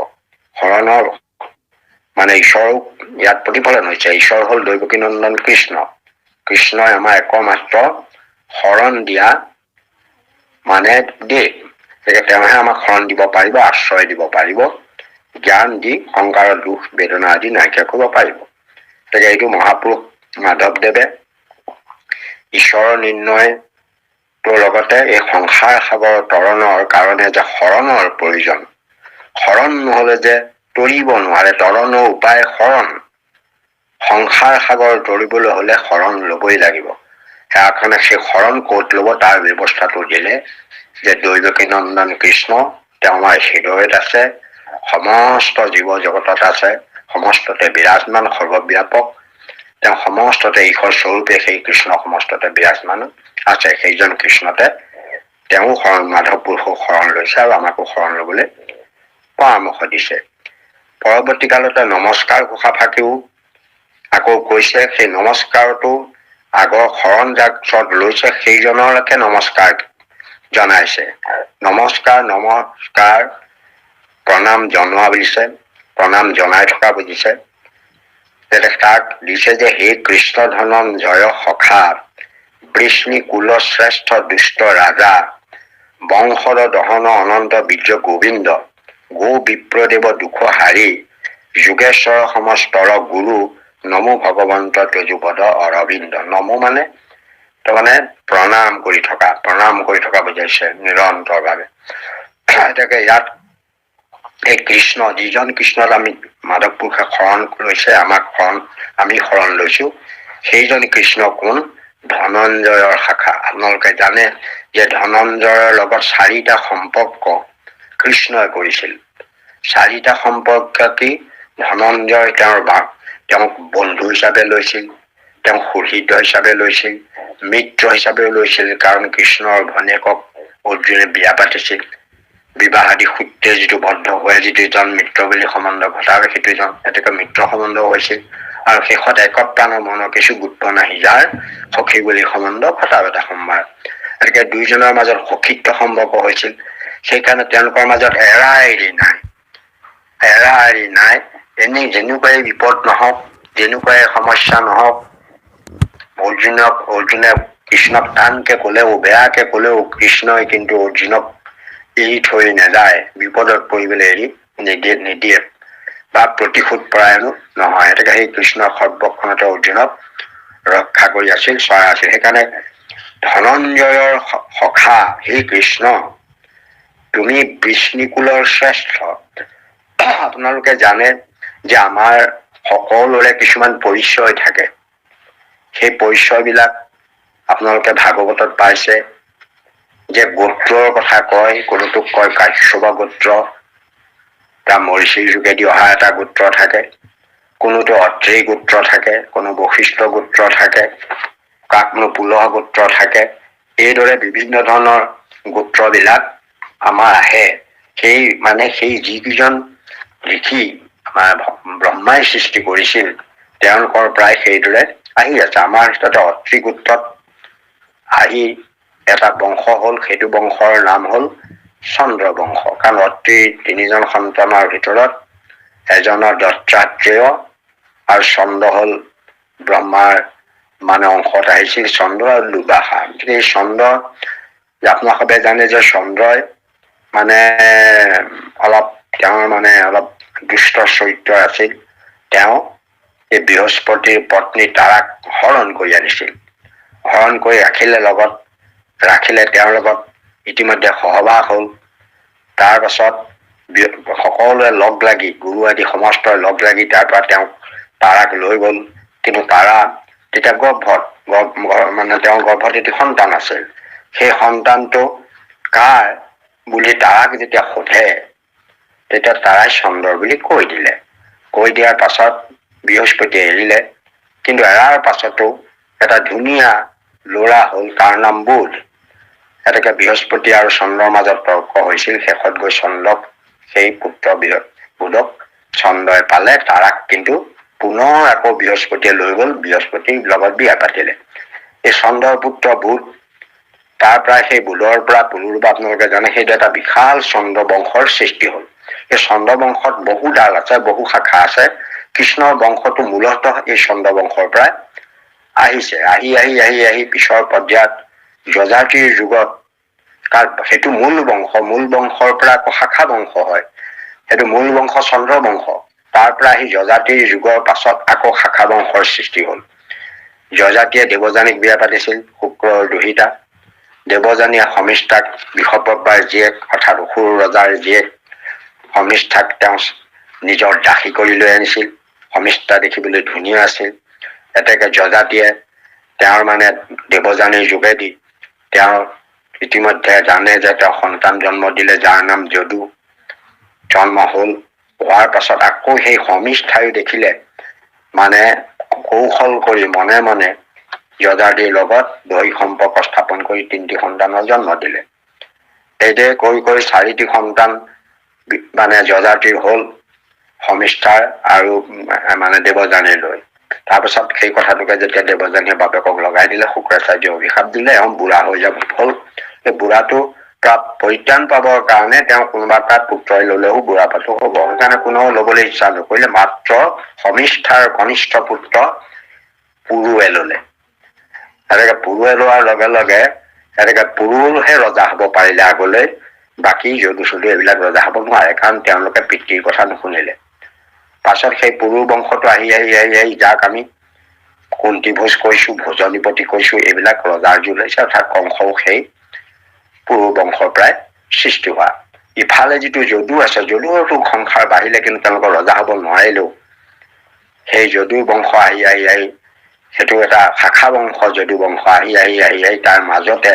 শৰণৰ মানে ঈশ্বৰক ইয়াত প্ৰতিফলন হৈছে। ঈশ্বৰ হ'ল দৈৱকী নন্দন কৃষ্ণ। কৃষ্ণই আমাৰ একমাত্ৰ শৰণ দিয়া মানে দেৱ। তেওঁহে আমাক শৰণ দিব পাৰিব, আশ্ৰয় দিব পাৰিব, জ্ঞান দি সংসাৰৰ দুখ বেদনা আদি নাইকিয়া কৰিব পাৰিব। গতিকে এইটো মহাপুৰুষ মাধৱদেৱে ঈশ্বৰৰ নিৰ্ণয়টোৰ লগতে এই সংসাৰ সাগৰ তৰণৰ কাৰণে যে শৰণৰ প্ৰয়োজন, শৰণ নহলে যে তৰিব নোৱাৰে, তৰণৰ উপায় শৰণ। সংসাৰ সাগৰ তৰিবলৈ হলে শৰণ লবই লাগিব। সেইকাৰণে সেই শৰণ ক'ত লব তাৰ ব্যৱস্থাটো দিলে যে দৈৱকী নন্দন কৃষ্ণ তেওঁ আমাৰ হৃদয়ত আছে, সমস্ত জীৱ জগতত আছে, সমস্ততে বিৰাজমান, সৰ্বব্যাপক। তেওঁ সমস্ততে ঈশ্বৰ স্বৰূপে সেই কৃষ্ণ সমস্ততে বিৰাজমান আছে। সেইজন কৃষ্ণতে তেওঁ মাধৱ পুৰুষক শৰণ লৈছে আৰু আমাকো শৰণ লবলৈ পৰামৰ্শ দিছে। পৰৱৰ্তী কালতে নমস্কাৰ ঘোষা ফাঁকিও আকৌ কৈছে। সেই নমস্কাৰটো আগৰ শৰণ যাক লৈছে সেইজনলৈকে নমস্কাৰ জনাইছে। নমস্কাৰ প্ৰণাম জনোৱা বুলিছে, প্ৰণাম জনাই থকা বুজিছে। তাক দিছে যে হে কৃষ্ণ ধনঞ্জয় সখা, বৃষ্ণি কুল শ্ৰেষ্ঠ দুষ্ট ৰাজা, বংশৰ দহন অনন্ত বীৰ্য গোবিন্দ, গো বিপ্ৰদেৱ দুখ হাৰি, যোগেশ্বৰ সমস্তৰ গুৰু, নমো ভগৱন্ত তেজুপদ অৰবিন্দ। নমো মানে তাৰমানে প্ৰণাম কৰি থকা বুজাইছে নিৰন্তৰ ভাৱে। এতেকে ইয়াত এই কৃষ্ণ, যিজন কৃষ্ণত আমি মাধৱ পুৰুষে শৰণ লৈছে, আমি শৰণ লৈছো, সেইজন কৃষ্ণ কোন? ধনঞ্জয়ৰ শাখা। আপোনালোকে জানে যে ধনঞ্জয়ৰ লগত 4টা সম্পৰ্ক কৃষ্ণই কৰিছিল। 4টা সম্পৰ্ক কি? ধনঞ্জয় তেওঁক বন্ধু হিচাপে লৈছিল, তেওঁক সুহৃদ হিচাপে লৈছিল, মিত্ৰ হিচাপেও লৈছিল। কাৰণ কৃষ্ণৰ ভনীয়েকক অৰ্জুনে বিয়া পাতিছিল। বিবাহ আদি সূত্ৰে যিটো বদ্ধ হৈ যিটো জন মিত্ৰ বুলি সম্বন্ধ ঘটাবে, সেইটো জন এতেকে মিত্ৰ সম্বন্ধ হৈছিল। আৰু শেষত একপ্ৰাণৰ মনৰ কিছু গুৰুত্ব নাহি যাৰ সখী বুলি সম্বন্ধ ঘটাব এটা সম্ভাৰ। গতিকে দুইজনৰ মাজত সখীত্ব সম্পৰ্ক হৈছিল। সেইকাৰণে তেওঁলোকৰ মাজত এৰা এৰি নাই। এনেই যেনেকুৱাই বিপদ নহওক, যেনেকুৱাই সমস্যা নহওক, অৰ্জুনে কৃষ্ণক টানকে কলেও, বেয়াকে কলেও কৃষ্ণই কিন্তু অৰ্জুনক এৰি থৈ নাযায়, বিপদত পৰিবলৈ এৰি নিদিয়ে বা প্ৰতিশোধ পৰায়ণো নহয়। এতেকে সেই কৃষ্ণৰ সৰ্বক্ষণতে অৰ্জুনক ৰক্ষা কৰি আছিল, চৰাই আছিল। সেইকাৰণে ধনঞ্জয়ৰ সখা সেই কৃষ্ণ, তুমি বৃষ্ণিকুলৰ শ্ৰেষ্ঠ। আপোনালোকে জানে যে আমাৰ সকলোৰে কিছুমান পৰিচয় থাকে। সেই পৰিচয়বিলাক আপোনালোকে ভাগৱতত পাইছে যে গোত্ৰৰ কথা কয়, কোনোটোক কয় কাশ্যপ গোত্ৰ, তাৰ মৰিচিৰ যোগেদি অহা এটা গোত্ৰ থাকে, কোনোটো অত্ৰি গোত্ৰ থাকে, কোনো বশিষ্ঠ গোত্ৰ থাকে, কোনো পুলহ গোত্ৰ থাকে। এইদৰে বিভিন্ন ধৰণৰ গোত্ৰবিলাক আমাৰ আহে। সেই যিকেইজন ঋষি আমাৰ ব্ৰহ্মাই সৃষ্টি কৰিছিল, তেওঁলোকৰ প্ৰায় সেইদৰে আহি আছে। আমাৰ তাতে অত্ৰি গোত্ৰত আহি এটা বংশ হ'ল, সেইটো বংশৰ নাম হ'ল চন্দ্ৰ বংশ। কাৰণ অত্ৰি 3জন সন্তানৰ ভিতৰত এজনৰ দত্তাত্ৰেয় আৰু চন্দ্ৰ হ'ল ব্ৰহ্মাৰ অংশত আহিছিল চন্দ্ৰ আৰু দুৰ্বাসা। এই চন্দ্ৰ, আপোনালোকে জানে যে চন্দ্ৰই অলপ দুষ্ট চৰিত্ৰ আছিল। তেওঁ এই বৃহস্পতিৰ পত্নী তাৰাক হৰণ কৰি আনিছিল। হৰণ কৰি ৰাখিলে তেওঁৰ লগত ইতিমধ্যে সহবাস হ'ল। তাৰ পাছত সকলোৱে লগ লাগি, গুৰু আদি সমস্তই লগ লাগি তাৰ পৰা তেওঁক তাৰাক লৈ গ'ল। কিন্তু তাৰা তেতিয়া তেওঁৰ গৰ্ভত এটি সন্তান আছিল। সেই সন্তানটো কাৰ বুলি তাৰাক যেতিয়া সোধে, তেতিয়া তাৰাই চন্দ্ৰ বুলি কৈ দিলে। কৈ দিয়াৰ পাছত বৃহস্পতিয়ে এৰিলে। কিন্তু এৰাৰ পাছতো এটা ধুনীয়া ল'ৰা হ'ল, তাৰ নাম বুধ। এতেকে বৃহস্পতি আৰু চন্দ্ৰৰ মাজত তৰ্ক হৈছিল। শেষত গৈ চন্দ্ৰক, সেই পুত্ৰ বুধক চন্দ্ৰই পালে। তাৰাক কিন্তু পুনৰ আকৌ বৃহস্পতিয়ে লৈ গ'ল, বৃহস্পতিৰ লগত বিয়া পাতিলে। এই চন্দ্ৰৰ পুত্ৰ বুধ, তাৰ পৰা সেই বুধৰ পৰা পুনৰূপে আপোনালোকে জানে সেইটো এটা বিশাল চন্দ্ৰ বংশৰ সৃষ্টি হ'ল। এই চন্দ্ৰ বংশত বহু ডাল আছে, বহু শাখা আছে। কৃষ্ণৰ বংশটো মূলতঃ এই চন্দ্ৰ বংশৰ পৰা আহিছে। আহি পিছৰ পৰ্যায়ত যজাতিৰ যুগত, সেইটো মূল বংশৰ পৰা আকৌ শাখা বংশ হয়। সেইটো মূল বংশ চন্দ্ৰ বংশ। তাৰ পৰা আহি যজাতিৰ যুগৰ পাছত আকৌ শাখা বংশৰ সৃষ্টি হ'ল। যজাতিয়ে দেৱযানীক বিয়া পাতিছিল, শুক্ৰৰ দুহিতা। দেৱযানীয়ে শমিষ্ঠাক, বৃষভৰ জীয়েক অৰ্থাৎ অসুৰ ৰজাৰ জীয়েক শমিষ্ঠাক তেওঁ নিজৰ দাসী কৰি লৈ আনিছিল। শমিষ্ঠা দেখিবলৈ ধুনীয়া আছিল। এতেকে যজাতিয়ে তেওঁৰ দেৱযানীৰ যোগেদি তেওঁ ইতিমধ্যে জানে যে তেওঁ সন্তান জন্ম দিলে, যাৰ নাম যদু। জন্ম হ'ল। হোৱাৰ পাছত আকৌ সেই শমিষ্ঠায়ো দেখিলে, কৌশল কৰি মনে মনে যজাতিৰ লগত দৈহিক সম্পৰ্ক স্থাপন কৰি 3টি সন্তানৰ জন্ম দিলে। এইদৰে কৈ 4টি সন্তান যজাতিৰ হ'ল, শমিষ্ঠাৰ আৰু দেৱযানীৰ লৈ। তাৰপিছত সেই কথাটোকে যেতিয়া দেৱযানীয়ে বাপেকক লগাই দিলে, শুক্ৰাচাৰ্যই অভিশাপ দিলে, বুঢ়া হৈ যাব হ'ল। সেই বুঢ়াটো পৰিত্ৰাণ পাবৰ কাৰণে তেওঁ কোনোবা এটা পুত্ৰই ললেও বুঢ়াপাতো হ'ব। সেইকাৰণে কোনেও লবলৈ ইচ্ছা নকৰিলে, মাত্ৰ শমিষ্ঠাৰ কনিষ্ঠ পুত্ৰ পুৰুৱে ললে। এনেকে পুৰুৱে লোৱাৰ লগে লগে পুৰুহে ৰজা হব পাৰিলে আগলৈ। বাকী যদু চদু এইবিলাক ৰজা হব নোৱাৰে, কাৰণ তেওঁলোকে পিতৃৰ কথা নুশুনিলে। পাছত সেই পুৰু বংশটো আহি যাক আমি কুন্তি ভোজ কৈছো, ভোজনিপতি কৈছো, এইবিলাক ৰজাৰ যুগ হৈছে। অৰ্থাৎ কংসও সেই পুৰু বংশৰ পৰাই সৃষ্টি হোৱা। ইফালে যিটো যদু আছে, যদুৰতো সংসাৰ বাঢ়িলে, কিন্তু তেওঁলোকৰ ৰজা হব নোৱাৰিলেও সেই যদু বংশ আহি সেইটো এটা শাখা বংশ। যদু বংশ আহি তাৰ মাজতে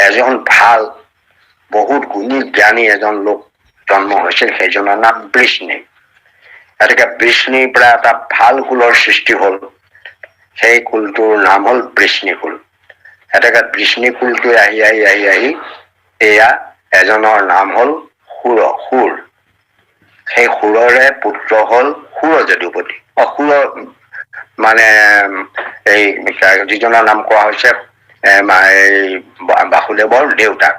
এজন ভাল, বহুত গুণী জ্ঞানী এজন লোক জন্ম হৈছিল। সেইজনৰ নাম বৃষ্ণি। গতিকে বৃষ্ণিৰ পৰা এটা ভাল কুলৰ সৃষ্টি হ'ল। সেই কুলটোৰ নাম হ'ল বৃষ্ণি কুল। গতিকে বৃষ্ণি কুলটোৱে আহি এয়া এজনৰ নাম হ'ল সুৰ। সেই সুৰৰে পুত্ৰ হ'ল সুৰ যদুপতি। এই যিজনৰ নাম কোৱা হৈছে বাসুদেৱৰ দেউতাক।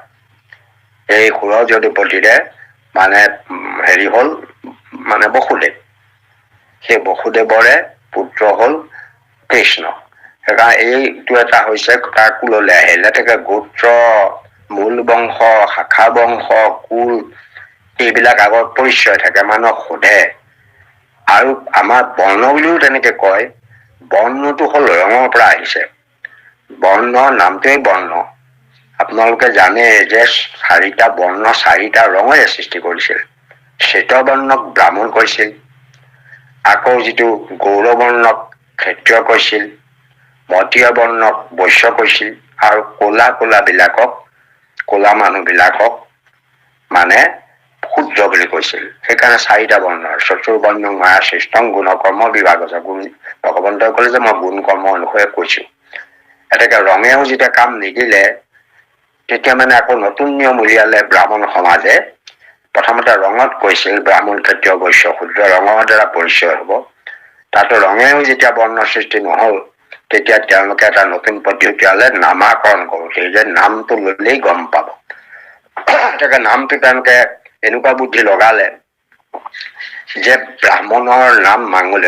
এই সুৰ যদুপতিৰে হ'ল বসুদেৱ। সেই বসুদেৱৰে পুত্ৰ হ'ল কৃষ্ণ। সেইকাৰণে এইটো এটা হৈছে তাৰ কুললৈ আহিল। গতিকে গোত্ৰ, মূল বংশ, শাখা বংশ, কুল, এইবিলাক আগৰ পৰিচয় থাকে, মানুহক সোধে। আৰু আমাৰ বৰ্ণ বুলিও তেনেকে কয়। বৰ্ণটো হ'ল ৰঙৰ পৰা আহিছে। বৰ্ণৰ নামটোৱেই বৰ্ণ। আপোনালোকে জানে যে 4টা বৰ্ণ 4টা ৰঙেৰে সৃষ্টি কৰিছিল। শ্বেত বৰ্ণক ব্ৰাহ্মণ কৈছিল, আকৌ যিটো গৌৰ বৰ্ণক ক্ষত্ৰিয় কৈছিল, মটীয়া বৰ্ণক বৈশ্য কৈছিল আৰু ক'লা মানুহবিলাকক মানে শুদ্ধ বুলি কৈছিল। সেইকাৰণে 4টা বৰ্ণৰ চতুৰ্বৰ্ণ মায়া সৃষ্টং গুণ কৰ্ম বিভাগ আছে। গুণ ভগৱন্তই ক'লে যে মই গুণ কৰ্ম অনুসৰি কৈছো। এতেকে ৰঙেও যেতিয়া কাম নিদিলে তেতিয়া মানে আকৌ নতুন নিয়ম উলিয়ালে ব্ৰাহ্মণ সমাজে। প্ৰথমতে ৰঙত কৈছিল ব্ৰাহ্মণ ক্ষত্ৰিয় বৈশ্য শূদ্ৰ ৰঙৰ দ্বাৰা পৰিচয় হব। তাতো ৰঙেও যেতিয়া বৰ্ণ সৃষ্টি নহল তেতিয়া তেওঁলোকে এটা নতুন পদ্ধতি হলে নামাকৰণ কৰোতে যে নামটো ললেই গম পাব। তাকে নামটো তেওঁলোকে এনেকুৱা বুদ্ধি লগালে যে ব্ৰাহ্মণৰ নাম মাংগল্য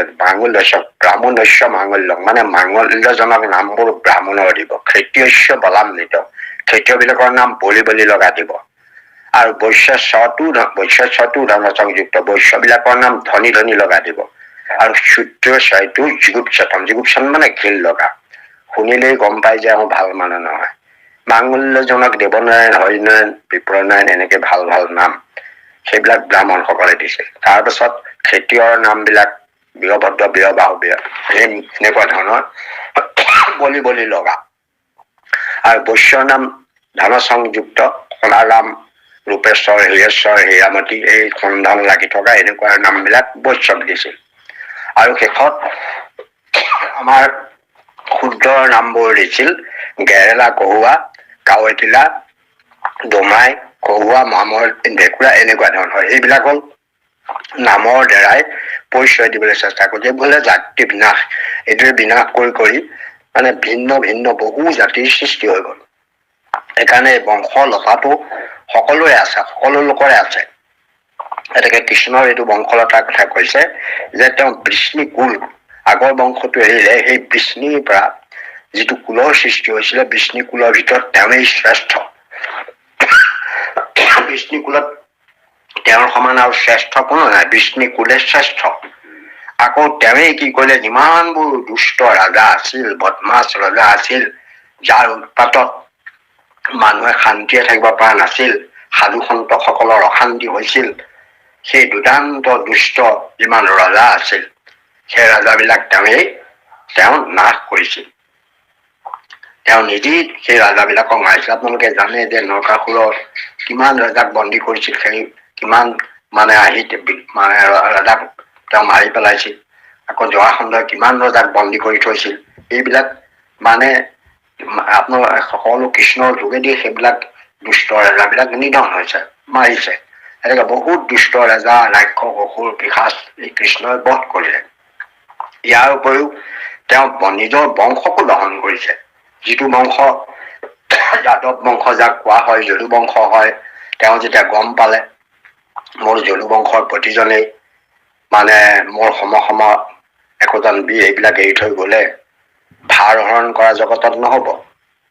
ব্ৰাহ্মণস্য মাংগল্যম মানে মাংগল্যজনক নামবোৰ ব্ৰাহ্মণৰ দিব। ক্ষত্ৰিয়স্য বলান্বিত ক্ষত্ৰিয়বিলাকৰ নাম বলি লগা দিব। আৰু বৈশ্য ধন সংযুক্ত বৈশ্যবিলাকৰ নাম ধনী লগা দিব। আৰু শূদ্ৰ ছয়টো যুগুপচান মানে ঘিল লগা। শুনিলেই গম পাই যে আমাৰ ভাল মানুহ নহয়। মাংগল্যজনক দেৱনাৰায়ণ হৰিনাৰায়ণ বিপ্ৰনাৰায়ণ এনেকে ভাল নাম সেইবিলাক ব্ৰাহ্মণ সকলে দিছিল। তাৰপিছত খেতিয়ৰ নামবিলাক বীৰভদ্ৰ বীৰবাহু এনেকুৱা ধৰণৰ বলি লগা। আৰু বৈশ্যৰ নাম ধন সংযুক্ত কলাৰাম ৰূপেশ্বৰ হীৰেশ্বৰ হীৰামতী এই সন্ধান লাগি থকা এনেকুৱা নামবিলাক বৈশ্যক দিছিল। আৰু শেষত আমাৰ শুদ্ধৰ নামবোৰ দিছিল গেৰেলা কহুৱা কাৱৈতিলা দমাই কহুৱা মামৰ ভেকুৰা এনেকুৱা ধৰণৰ। এইবিলাক হল নামৰ দ্বাৰাই পৰিচয় দিবলৈ চেষ্টা কৰিছে। বোলে জাতি বিনাশ এইটোৱে বিনাশ কৰি মানে ভিন্ন বহু জাতিৰ সৃষ্টি হৈ গল। সেইকাৰণে বংশ লতাটো সকলোৰে আছে, সকলো লোকৰে আছে। এতেকে কৃষ্ণৰ এইটো বংশলতাৰ কথা কৈছে যে তেওঁ বৃষ্ণি কুল আগৰ বংশটো এৰিলে সেই বৃষ্ণিৰ পৰা যিটো কুলৰ সৃষ্টি হৈছিলে বৃষ্ণি কুলৰ ভিতৰত তেওঁৱেই শ্ৰেষ্ঠ। বৃষ্ণি কুলত তেওঁৰ সমান আৰু শ্ৰেষ্ঠ কোনো নাই। বৃষ্ণি কুলে শ্ৰেষ্ঠ। আকৌ তেওঁৱেই কি কৰিলে যিমানবোৰ দুষ্ট ৰাজা আছিল বদমাছ ৰজা আছিল যাৰ উৎপাতত মানুহে শান্তিয়ে থাকিব পৰা নাছিল, সাধু সন্ত সকলৰ অশান্তি হৈছিল, সেই দুৰ্দান্ত দুষ্ট যিমান ৰজা আছিল সেই ৰজাবিলাক তেওঁ নাশ কৰিছিল। তেওঁ নিজেই সেই ৰাজাবিলাকক মাৰিছিল। আপোনালোকে জানে যে নৰকাসুৰৰ কিমান ৰজাক বন্দী কৰিছিল, সেই কিমান মানে ৰজাক তেওঁ মাৰি পেলাইছিল। আকৌ জৰাসন্ধই কিমান ৰজাক বন্দী কৰি থৈছিল। এইবিলাক মানে আপোনাৰ সকলো কৃষ্ণৰ যোগেদি সেইবিলাক দুষ্ট ৰজাবিলাক নিধন হৈছে, মাৰিছে। এনেকে বহুত দুষ্ট ৰজা ৰাক্ষস অসুৰ পিশাচ এই কৃষ্ণই বধ কৰিলে। ইয়াৰ উপৰিও তেওঁ নিজৰ বংশকো দহন কৰিছে। যিটো বংশ যাদৱ বংশ যাক কোৱা হয় যদু বংশ হয়, তেওঁ যেতিয়া গম পালে মোৰ যদু বংশৰ প্ৰতিজনেই মানে মোৰ সম একোজন বীৰ এইবিলাক এৰি থৈ গলে ভাৰ হৰণ কৰা জগতত নহব,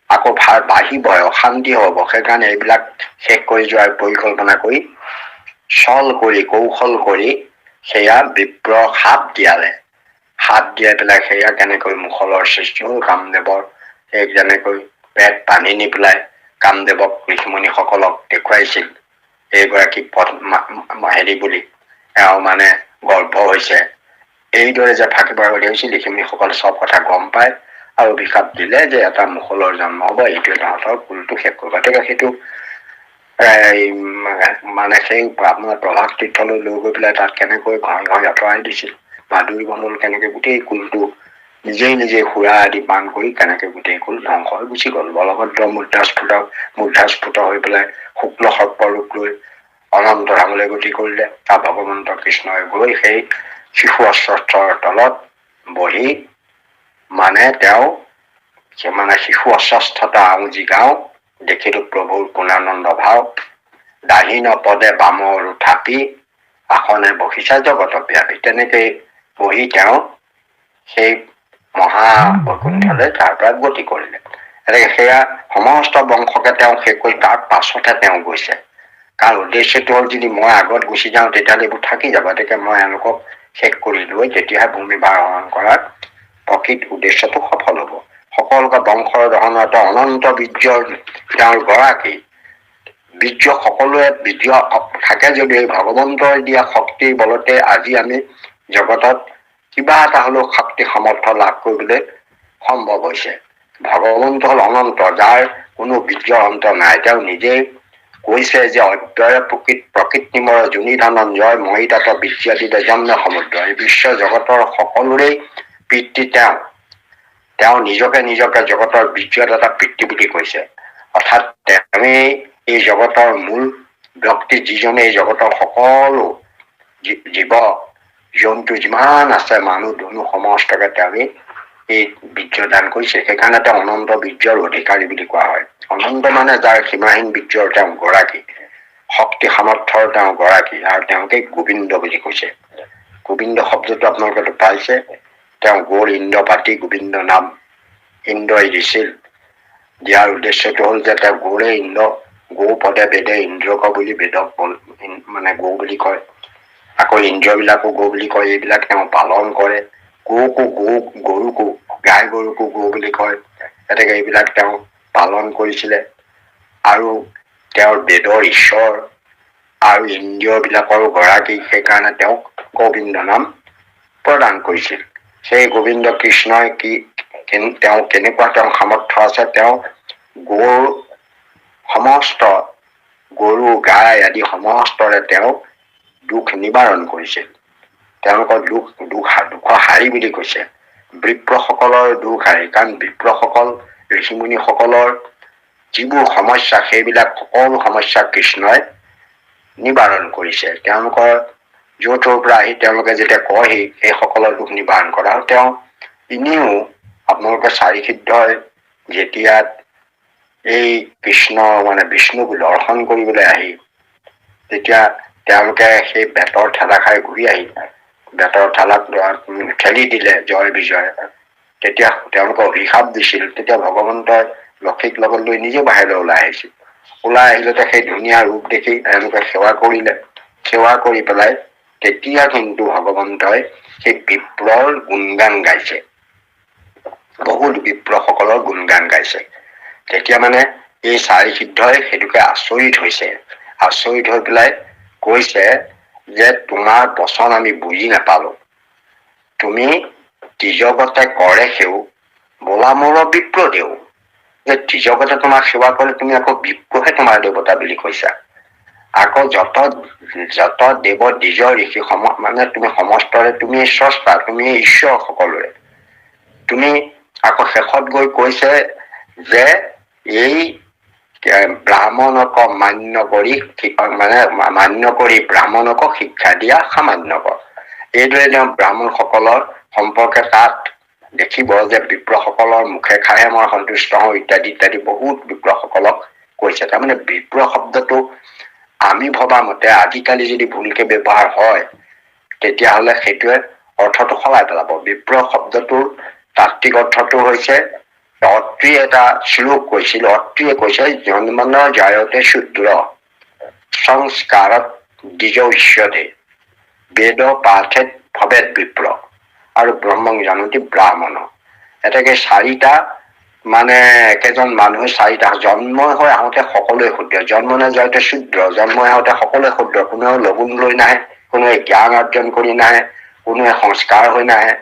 আকৌ ভাৰ বাঢ়িব, অশান্তি হব। সেইকাৰণে এইবিলাক শেষ কৰি যোৱাৰ পৰিকল্পনা কৰি ছল কৰি কৌশল কৰি সেয়া বিপ্ৰ সাপ দিয়ালে। সাপ দিয়াই পেলাই সেয়া কেনেকৈ মুখলৰ সৃষ্টি হল কামদেৱৰ সেই যেনেকৈ পেট পানী নি পেলাই কামদেৱক ঋষিমুনি সকলক দেখুৱাইছিল এইগৰাকী হেৰি বুলি এওঁ মানে গৰ্ভ হৈছে। এইদৰে যে থাকিব হৈছিল ঋষিমুনিসকলে চব কথা গম পায় আৰু অভিশাপ দিলে যে এটা মুখলৰ জন্ম হব, এইটোৱে তাহাঁতৰ কুলটো শেষ কৰিব। গতিকে সেইটো মানে সেই আপোনাৰ প্ৰভাস তীৰ্থলৈ লৈ গৈ পেলাই তাত কেনেকৈ ঘৰ আঁতৰাই দিছিল, মাধুৰী মণ্ডল কেনেকে গোটেই কুলটো নিজেই সুৰা আদি পান কৰি কেনেকে গোটেই কুল ধ্বংস হৈ গুচি গল। বলভদ্ৰ মুদ্ৰাস্ফুট হৈ পেলাই শুক্ল সৰ্পৰ ৰূপ লৈ অনন্ত ধামলৈ গতি কৰিলে। তাৰ ভগৱন্ত কৃষ্ণই গৈ সেই শিশু অস্ত্ৰৰ তলত বহি মানে তেওঁ মানে শিশু অস্বস্থতা আউজি গাও দেখিলো প্ৰভুৰ পূৰ্ণানন্দ ভাৱ দাহিন পদে বামৰ থাপি আসনে বহিছা জগত ব্যাপী। তেনেকেই বহি তেওঁ সেই মহা বৈকুণ্ঠলৈ তাৰ পৰা গতি কৰিলে। এনেকে সেয়া সমস্ত বংশকে তেওঁ শেষ কৰি তাৰ পাছতহে তেওঁ গৈছে। কাৰণ উদ্দেশ্যটো হল যদি মই আগত গুচি যাওঁ তেতিয়াহ'লে এইবোৰ থাকি যাব, তেতিয়া মই এওঁলোকক শেষ কৰি লৈ তেতিয়াহে ভূমি ভাৰ হৰণ কৰাৰ প্ৰকৃত উদ্দেশ্যটো সফল হব। সকলোকে বংশৰ দহনত অনন্ত বীৰ্যৰ তেওঁৰ গৰাকী বীৰ্য সকলোৱে বীৰ্য থাকে যদিও ভগৱন্তৰ দিয়া শক্তিৰ বলতে আজি আমি জগতত কিবা এটা হলেও শক্তি সামৰ্থ্য লাভ কৰিবলৈ সম্ভৱ হৈছে। ভগৱন্ত হ'ল অনন্ত, যাৰ কোনো বীৰ্যৰ অন্ত নাই। তেওঁ নিজেই কৈছে যে অব্যয় প্ৰকৃতিমৰ যোনি ধনঞ্জয় মই তাত বিদ্যাদিতে জন্ম সমুদ্ৰ। এই বিশ্ব জগতৰ সকলোৰে পিতৃ তেওঁ। তেওঁ নিজকে জগতৰ বীৰ্যদাতা পিতৃ বুলি কৈছে। অৰ্থাৎ তেওঁৱেই এই জগতৰ মূল ব্যক্তি, যিজনে এই জগতৰ সকলো জীৱ জন্তু যিমান আছে, মানুহ ধনু সমস্তকে তেওঁৱেই এই বীৰ্য দান কৰিছে। সেইকাৰণে তেওঁ অনন্ত বীৰ্যৰ অধিকাৰী বুলি কোৱা হয়। অনন্ত মানে যাৰ সীমাহীন বীৰ্যৰ তেওঁ গৰাকী, শক্তি সামৰ্থ্যৰ তেওঁ গৰাকী, আৰু তেওঁকে গোবিন্দ বুলি কৈছে। গোবিন্দ শব্দটো আপোনালোকেতো পাইছে। তেওঁ গৌৰ ইন্দ্ৰ পাতি গোবিন্দ নাম ইন্দ্ৰই দিছিল। দিয়াৰ উদ্দেশ্যটো হ'ল যে তেওঁ গৌৰে ইন্দ্ৰ, গৌ পদে বেদে ইন্দ্ৰক বুলি বেদক মানে গৌ বুলি কয়। আকৌ ইন্দ্ৰবিলাকো গৌ বুলি কয়। এইবিলাক তেওঁ পালন কৰে। গৰুকো গাই গৰুকো গৌ বুলি কয়। গতিকে এইবিলাক তেওঁ পালন কৰিছিলে। আৰু তেওঁৰ বেদৰ ঈশ্বৰ আৰু ইন্দ্ৰিয় বিলাকৰো গৰাকী, সেইকাৰণে তেওঁক গোবিন্দ নাম প্ৰদান কৰিছিল। সেই গোবিন্দ কৃষ্ণই তেওঁ কেনেকুৱা তেওঁ সামৰ্থ্য আছে, তেওঁ গৌৰ সমস্ত গৰু গাই আদি সমস্তৰে তেওঁ দুখ নিবাৰণ কৰিছিল। তেওঁলোকৰ দুখ হাৰি বুলি কৈছে। বিপ্ৰসকলৰ দুখ হাৰি, কাৰণ বিপ্ৰসকল ঋষিমুনিসকলৰ যিবোৰ সমস্যা, সেইবিলাক সকলো সমস্যা কৃষ্ণই নিবাৰণ কৰিছে। তেওঁলোকৰ য'ৰ পৰা আহি তেওঁলোকে যেতিয়া কয়হি সেই সকলৰ দুখ নিবাৰণ কৰা। তেওঁ এনেও আপোনালোকে চাৰি সিদ্ধই যেতিয়া এই কৃষ্ণ মানে বিষ্ণুক দৰ্শন কৰিবলৈ আহি তেতিয়া তেওঁলোকে সেই বেতৰ ঠেলা খাই ঘূৰি আহি বেতৰ ঠেলাত ঠেলি দিলে জয় বিজয়, তেতিয়া তেওঁলোকে অভিশাপ দিছিল। তেতিয়া ভগৱন্তই লক্ষীক লগত লৈ নিজে বাহিৰলৈ ওলাই আহিছিল। ওলাই আহিলতে সেই ধুনীয়া ৰূপ দেখি তেওঁলোকে সেৱা কৰিলে। সেৱা কৰি পেলাই তেতিয়া কিন্তু ভগৱন্তই সেই বিপ্ৰৰ গুণগান গাইছে। বহুত বিপ্ৰসকলৰ গুণগান গাইছে। তেতিয়া মানে এই চাৰি সিদ্ধই সেইটোকে আচৰিত হৈছে। আচৰিত হৈ পেলাই কৈছে যে তোমাৰ বচন আমি বুজি নাপালো। তুমি ত্ৰিজগতে কৰে সেও বোলা মোৰ বিপ্ৰ দেও। যে ত্ৰিজগতে তোমাক সেৱা কৰে, তুমি আকৌ বিপ্ৰহে তোমাৰ দেৱতা বুলি কৈছা। আকৌ যত দেৱ দ্বিজ ঋষি মানে তুমি সমস্তৰে তুমি স্ৰষ্টা, তুমি ঈশ্বৰ সকলোৰে। তুমি আকৌ শেষত গৈ কৈছে যে এই ব্ৰাহ্মণক মান্য কৰি মানে মান্য কৰি ব্ৰাহ্মণক শিক্ষা দিয়া সামান্যক। এইদৰে তেওঁ ব্ৰাহ্মণ সকলৰ সম্পৰ্কে তাত দেখিব যে বিপ্ৰসকলৰ মুখে খাইহে মই সন্তুষ্ট হওঁ ইত্যাদি ইত্যাদি বহুত বিপ্ৰসকলক কৈছে। তাৰমানে বিপ্ৰ শব্দটো আমি ভবা মতে আজিকালি যদি ভুলকে ব্যৱহাৰ হয় তেতিয়াহলে সেইটোৱে অৰ্থটো সলাই পেলাব। বিপ্ৰ শব্দটোৰ তাত্ত্বিক অৰ্থটো হৈছে, অত্ৰিয়ে এটা শ্লোক কৈছিল, অত্ৰিয়ে কৈছে জন্মন জায়তে শূদ্ৰ সংস্কাৰত দ্বিজৌষ্যতে বেদ পাঠেত ভৱেত বিপ্ৰ আৰু ব্ৰহ্মং জানতি ব্ৰাহ্মণ। এতেকে চাৰিটা মানে একেজন মানুহে চাৰিটা জন্ম হৈ আহোঁতে সকলোৱে শুদ্ধ, জন্ম নাযাওঁতে শূদ্ৰ, জন্ম হৈ আহোঁতে সকলোৱে শুদ্ধ। কোনেও লগুণ লৈ নাহে, কোনোৱে জ্ঞান অৰ্জন কৰি নাহে, কোনোৱে সংস্কাৰ হৈ নাহে।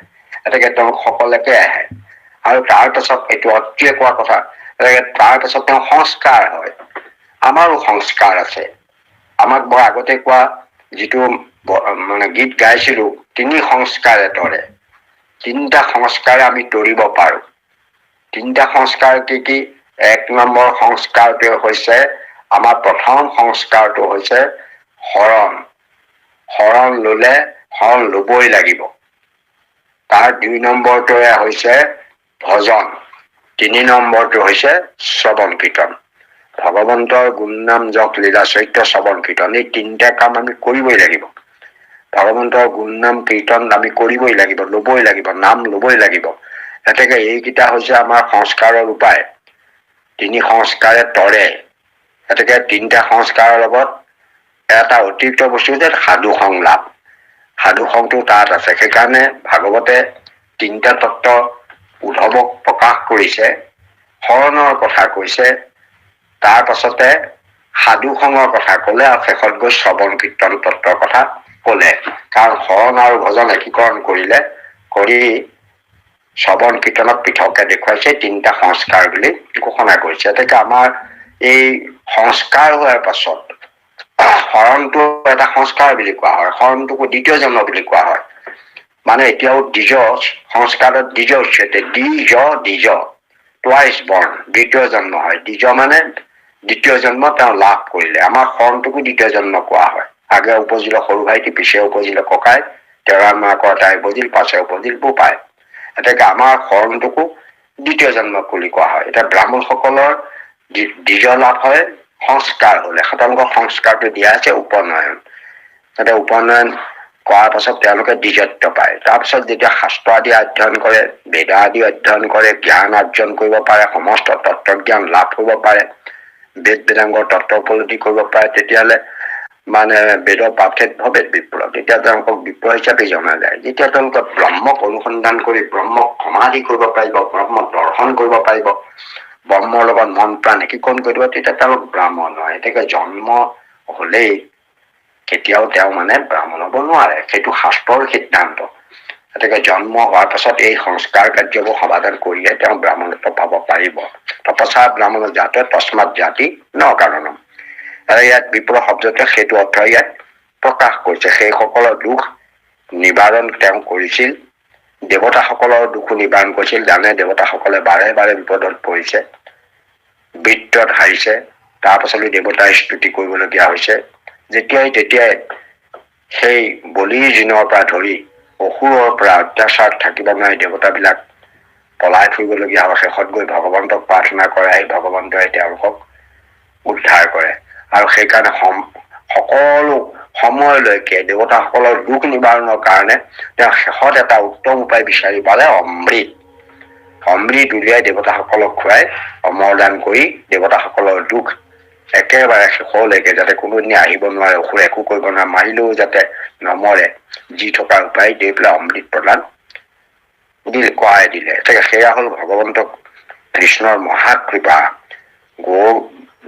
এতেকে তেওঁক সকলোকে আহে। আৰু তাৰ পাছত এইটো অত্ৰিয়ে কোৱা কথা, তাৰ পাছত তেওঁ সংস্কাৰ হয়। আমাৰো সংস্কাৰ আছে। আমাক মই আগতে কোৱা যিটো মানে গীত গাইছিলো, তিনি সংস্কাৰে তৰে, তিনিটা সংস্কাৰে আমি তৰিব পাৰো। তিনিটা সংস্কাৰ কি কি? এক নম্বৰ সংস্কাৰটো হৈছে আমাৰ প্ৰথম সংস্কাৰটো হৈছে শৰণ। শৰণ ললে শৰণ লবই লাগিব। তাৰ দুই নম্বৰটোৱে হৈছে ভজন, তিনি নম্বৰটো হৈছে শ্ৰৱণ কীৰ্তন। ভগৱন্তৰ গুণ নাম যপ লীলা চৰিত্ৰ শ্ৰৱণ কীৰ্তন, এই তিনিটা কাম আমি কৰিবই লাগিব। ভগৱন্তৰ গুণ নাম কীৰ্তন আমি কৰিবই লাগিব, লবই লাগিব, নাম লবই লাগিব। গতিকে এইকেইটা হৈছে আমাৰ সংস্কাৰৰ উপায়। তিনি সংস্কাৰে তৰে। গতিকে তিনিটা সংস্কাৰৰ লগত এটা অতিৰিক্ত বস্তু যে সাধু সংলাপ। সাধু সংটো তাত আছে। সেইকাৰণে ভাগৱতে তিনিটা তত্ত্ব উদ্ধৱক প্ৰকাশ কৰিছে। শৰণৰ কথা কৈছে, তাৰ পাছতে সাধু সংগৰ কথা কলে, আৰু শেষত গৈ শ্ৰৱণ কীৰ্তন তত্ত্বৰ কথা কলে। কাৰণ শৰণ আৰু ভজন একীকৰণ কৰি শ্ৰৱণ কীৰ্তনত পৃথককে দেখুৱাইছে 3টা সংস্কাৰ বুলি ঘোষণা কৰিছে। গতিকে আমাৰ এই সংস্কাৰ হোৱাৰ পাছত শৰণটো এটা সংস্কাৰ বুলি কোৱা হয়, শৰণটোকো দ্বিতীয় জন্ম বুলি কোৱা হয়। মানে এতিয়াও দ্বিজ সংস্কাৰত দ্বিজ উচ্চতে, দ্বিজ টুৱাইচ বৰ্ণ, দ্বিতীয় জন্ম হয়। দ্বিজ মানে দ্বিতীয় জন্ম তেওঁ লাভ কৰিলে। আমাৰ শৰণটোকো দ্বিতীয় জন্ম কোৱা হয়। আগে উপজিলে সৰু ভাইটি, পিছে উপজিলে ককাই, তেৰা মাকৰ তাই উপজিল, পাছে উপজিল বোপাই। গতিকে আমাৰ শৰণটোকো দ্বিতীয় জন্ম বুলি কোৱা হয়। এতিয়া ব্ৰাহ্মণসকলৰ দ্বিজ লাভ হয় সংস্কাৰ হলে, তেওঁলোকক সংস্কাৰটো দিয়া আছে উপনয়ন। এতিয়া উপনয়ন কৰাৰ পাছত তেওঁলোকে দ্বিজত্ব পায়। তাৰপিছত যেতিয়া শাস্ত্ৰ আদি অধ্যয়ন কৰে, বেদ আদি অধ্যয়ন কৰে, জ্ঞান অৰ্জন কৰিব পাৰে, সমস্ত তত্ত্বজ্ঞান লাভ কৰিব পাৰে, বেদ বেদাংগৰ তত্ত্ব উপলব্ধি কৰিব পাৰে, তেতিয়াহ'লে মানে বেদৰ পাৰ্থক্য বেদ বিপ্লৱ, তেতিয়া তেওঁলোকক বিপ্লৱ হিচাপে জনা যায়। যেতিয়া তেওঁলোকে ব্ৰহ্মক অনুসন্ধান কৰি ব্ৰহ্মক সমাধি কৰিব পাৰিব, ব্ৰহ্ম দৰ্শন কৰিব পাৰিব, ব্ৰহ্মৰ লগত মন প্ৰাণ একীকৰণ কৰিব, তেতিয়া তেওঁলোক ব্ৰাহ্মণ হয়। গতিকে জন্ম হলেই কেতিয়াও তেওঁ মানে ব্ৰাহ্মণ হ'ব নোৱাৰে, সেইটো শাস্ত্ৰৰ সিদ্ধান্ত। গতিকে জন্ম হোৱাৰ পাছত এই সংস্কাৰ কাৰ্যবোৰ সমাধান কৰিলে তেওঁ ব্ৰাহ্মণত্ব পাব পাৰিব। তপস্যা ব্ৰাহ্মণ জাতে তস্মাৎ জাতি ন কাৰণম। আৰু ইয়াত বিপ্ৰ শব্দতে সেইটো অৰ্থ ইয়াত প্ৰকাশ কৰিছে। সেইসকলৰ দুখ নিবাৰণ তেওঁ কৰিছিল, দেৱতাসকলৰ দুখো নিবাৰণ কৰিছিল। জানে দেৱতাসকলে বাৰে বাৰে বিপদত পৰিছে, বৃত্তত হাৰিছে, তাৰ পাছলৈ দেৱতাই স্তুতি কৰিবলগীয়া হৈছে। যেতিয়াই তেতিয়াই সেই বলিৰ জিনৰ পৰা ধৰি অসুৰৰ পৰা অত্যাচাৰ থাকিব নোৱাৰি দেৱতাবিলাক পলাই ফুৰিবলগীয়া হয়। শেষত গৈ ভগৱন্তক প্ৰাৰ্থনা কৰে, সেই ভগৱন্তই তেওঁলোকক উদ্ধাৰ কৰে। আৰু সেইকাৰণে সকলো সময়লৈকে দেৱতাসকলৰ দুখ নিবাৰণৰ কাৰণে তেওঁ শেষত এটা উত্তম উপায় বিচাৰি পালে, অমৃত। অমৃত উলিয়াই দেৱতাসকলক খুৱাই অমৰদান কৰি দেৱতাসকলৰ দুখ একেবাৰে শেষলৈকে যাতে কোনোদিনে আহিব নোৱাৰে, অসুৰ একো কৰিব নোৱাৰে, মাৰিলেও যাতে নমৰে, যি থকাৰ উপায় দি পেলাই অমৃত প্ৰদান কৰাই দিলে। সেয়া হল ভগৱন্তক কৃষ্ণৰ মহাকৃপা। গৌ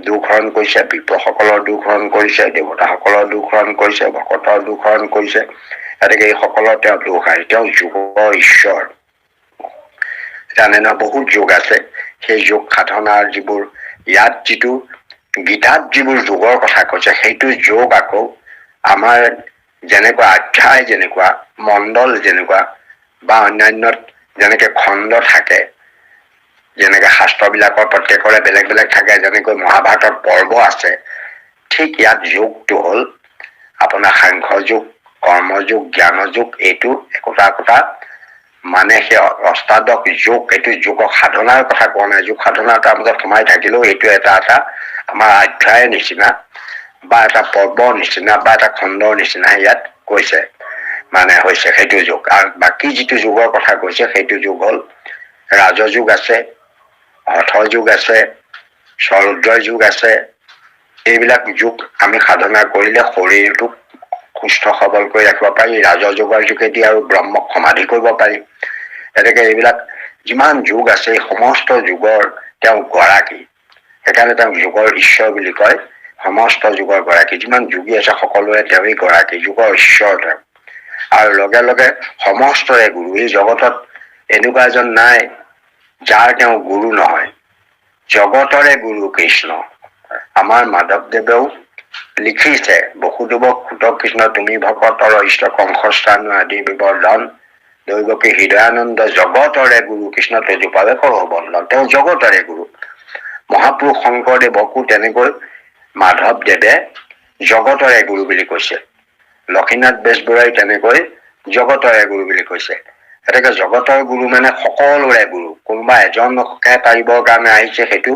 দুখ হৰণ কৰিছে, বিপ্ৰসকলৰ দুখ হৰণ কৰিছে, দেৱতাসকলৰ দুখ হৰণ কৰিছে, ভকতৰ দুখ হৰণ কৰিছে। গতিকে এইসকলৰ তেওঁ দুখ আহে। তেওঁ যোগৰ ঈশ্বৰ। জানে ন, বহুত যোগ আছে। সেই যোগ সাধনাৰ যিবোৰ ইয়াত যিটো গীতাত যিবোৰ যোগৰ কথা কৈছে, সেইটো যোগ আকৌ আমাৰ যেনেকুৱা অধ্যায়, যেনেকুৱা মণ্ডল, যেনেকুৱা বা অন্যান্যত যেনেকে খণ্ড থাকে, যেনেকে শাস্ত্ৰবিলাকৰ প্ৰত্যেকৰে বেলেগ বেলেগ থাকে, যেনেকৈ মহাভাৰতত পৰ্ব আছে, ঠিক ইয়াত যোগটো হল আপোনাৰ সাংখ্য যোগ, কৰ্মযোগ, জ্ঞান যোগ। এইটো একোটা একোটা মানে সেই অষ্টাদশ যোগ, এইটো যোগক সাধনাৰ কথা কোৱা নাই। যোগ সাধনা তাৰ মাজত সোমাই থাকিলেও এইটো এটা এটা আমাৰ অধ্যায়ৰ নিচিনা বা এটা পৰ্বৰ নিচিনা বা এটা খণ্ডৰ নিচিনা ইয়াত কৈছে, মানে হৈছে সেইটো যুগ। আৰু বাকী যিটো যুগৰ কথা কৈছে সেইটো যুগ হল ৰাজযোগ আছে, হঠ যুগ আছে, স্বৰুদ্ৰ যুগ আছে। এইবিলাক যুগ আমি সাধনা কৰিলে শৰীৰটোক সুস্থ সবল কৰি ৰাখিব পাৰি। ৰাজযোগৰ যোগেদি আৰু ব্ৰহ্মক সমাধি কৰিব পাৰি। এনেকে এইবিলাক যিমান যুগ আছে, এই সমস্ত যুগৰ তেওঁ গৰাকী। সেইকাৰণে তেওঁক যুগৰ ঈশ্বৰ বুলি কয়। সমস্ত যুগৰ গৰাকী, যিমান যোগী আছে সকলোৰে তেওঁই গৰাকী, যুগৰ ঈশ্বৰ তেওঁ। আৰু লগে লগে সমস্তৰে গুৰু। এই জগতত এনেকুৱা এজন নাই যাৰ তেওঁ গুৰু নহয়। জগতৰে গুৰু কৃষ্ণ। আমাৰ মাধৱদেৱেও লিখিছে, বসুদেৱক সুত কৃষ্ণ তুমি ভকতৰ ইষ্ট কংসস্থান আদি বিবৰ্ধন, দৈৱকী হৃদয়ানন্দ জগতৰে গুৰু কৃষ্ণ তেজু পালে কৰো বন্ধন। তেওঁ জগতৰে গুৰু। মহাপুৰুষ শংকৰদেৱকো তেনেকৈ মাধৱদেৱে জগতৰে গুৰু বুলি কৈছে। লক্ষীনাথ বেজবৰুৱাই তেনেকৈ জগতৰে গুৰু বুলি কৈছে। গতিকে জগতৰ গুৰু মানে সকলোৰে গুৰু। কোনোবা এজনকে পাৰিবৰ কাৰণে আহিছে সেইটো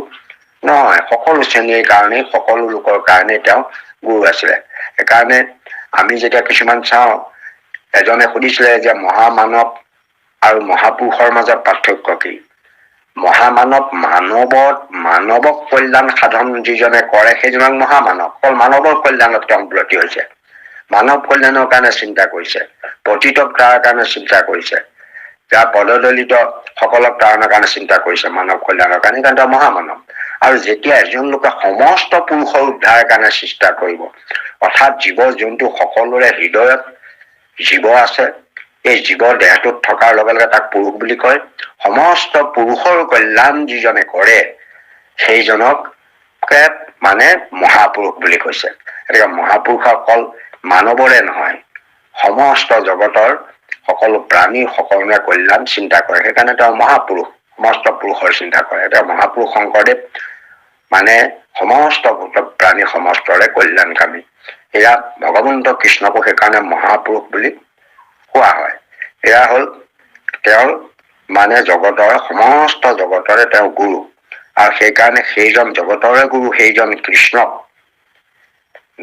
নহয়, সকলো শ্ৰেণীৰ কাৰণে, সকলো লোকৰ কাৰণে তেওঁ গুৰু আছিলে। সেইকাৰণে আমি যেতিয়া কিছুমান চাওঁ, এজনে সুধিছিলে যে মহামানৱ আৰু মহাপুৰুষৰ মাজত পাৰ্থক্য কি? মহামানৱ মানৱক কল্যাণ সাধন যিজনে কৰে সেইজনক মহামানৱ। অকল মানৱৰ কল্যাণত তেওঁ ব্ৰতী হৈছে, মানৱ কল্যাণৰ কাৰণে চিন্তা কৰিছে, পতিতক তাৰ কাৰণে চিন্তা কৰিছে, যাৰ পদদলিত সকলক তাৰ কাৰণে চিন্তা কৰিছে, মানৱ কল্যাণৰ কাৰণে। সেইকাৰণে তেওঁ মহামানৱ। আৰু যেতিয়া এজন লোকে সমস্ত পুৰুষৰ উদ্ধাৰৰ কাৰণে চেষ্টা কৰিব, অৰ্থাৎ জীৱ জন্তু সকলোৰে হৃদয়ত জীৱ আছে, এই জীৱৰ দেহটোত থকাৰ লগে লগে তাক পুৰুষ বুলি কয়। সমস্ত পুৰুষৰ কল্যাণ যিজনে কৰে সেইজনক মানে মহাপুৰুষ বুলি কৈছে। গতিকে মহাপুৰুষ অকল মানৱৰে নহয়, সমস্ত জগতৰ সকলো প্ৰাণী সকলোৰে কল্যাণ চিন্তা কৰে, সেইকাৰণে তেওঁ মহাপুৰুষ, সমস্ত পুৰুষৰ চিন্তা কৰে। এতিয়া মহাপুৰুষ শংকৰদেৱ মানে সমস্ত ভূত প্ৰাণী সমস্তৰে কল্যাণকামী। এয়া ভগৱন্ত কৃষ্ণকো সেইকাৰণে মহাপুৰুষ বুলি কোৱা হয়। এয়া হল তেওঁৰ মানে জগতৰ সমস্ত জগতৰে তেওঁ গুৰু, আৰু সেইকাৰণে সেইজন জগতৰে গুৰু সেইজন কৃষ্ণক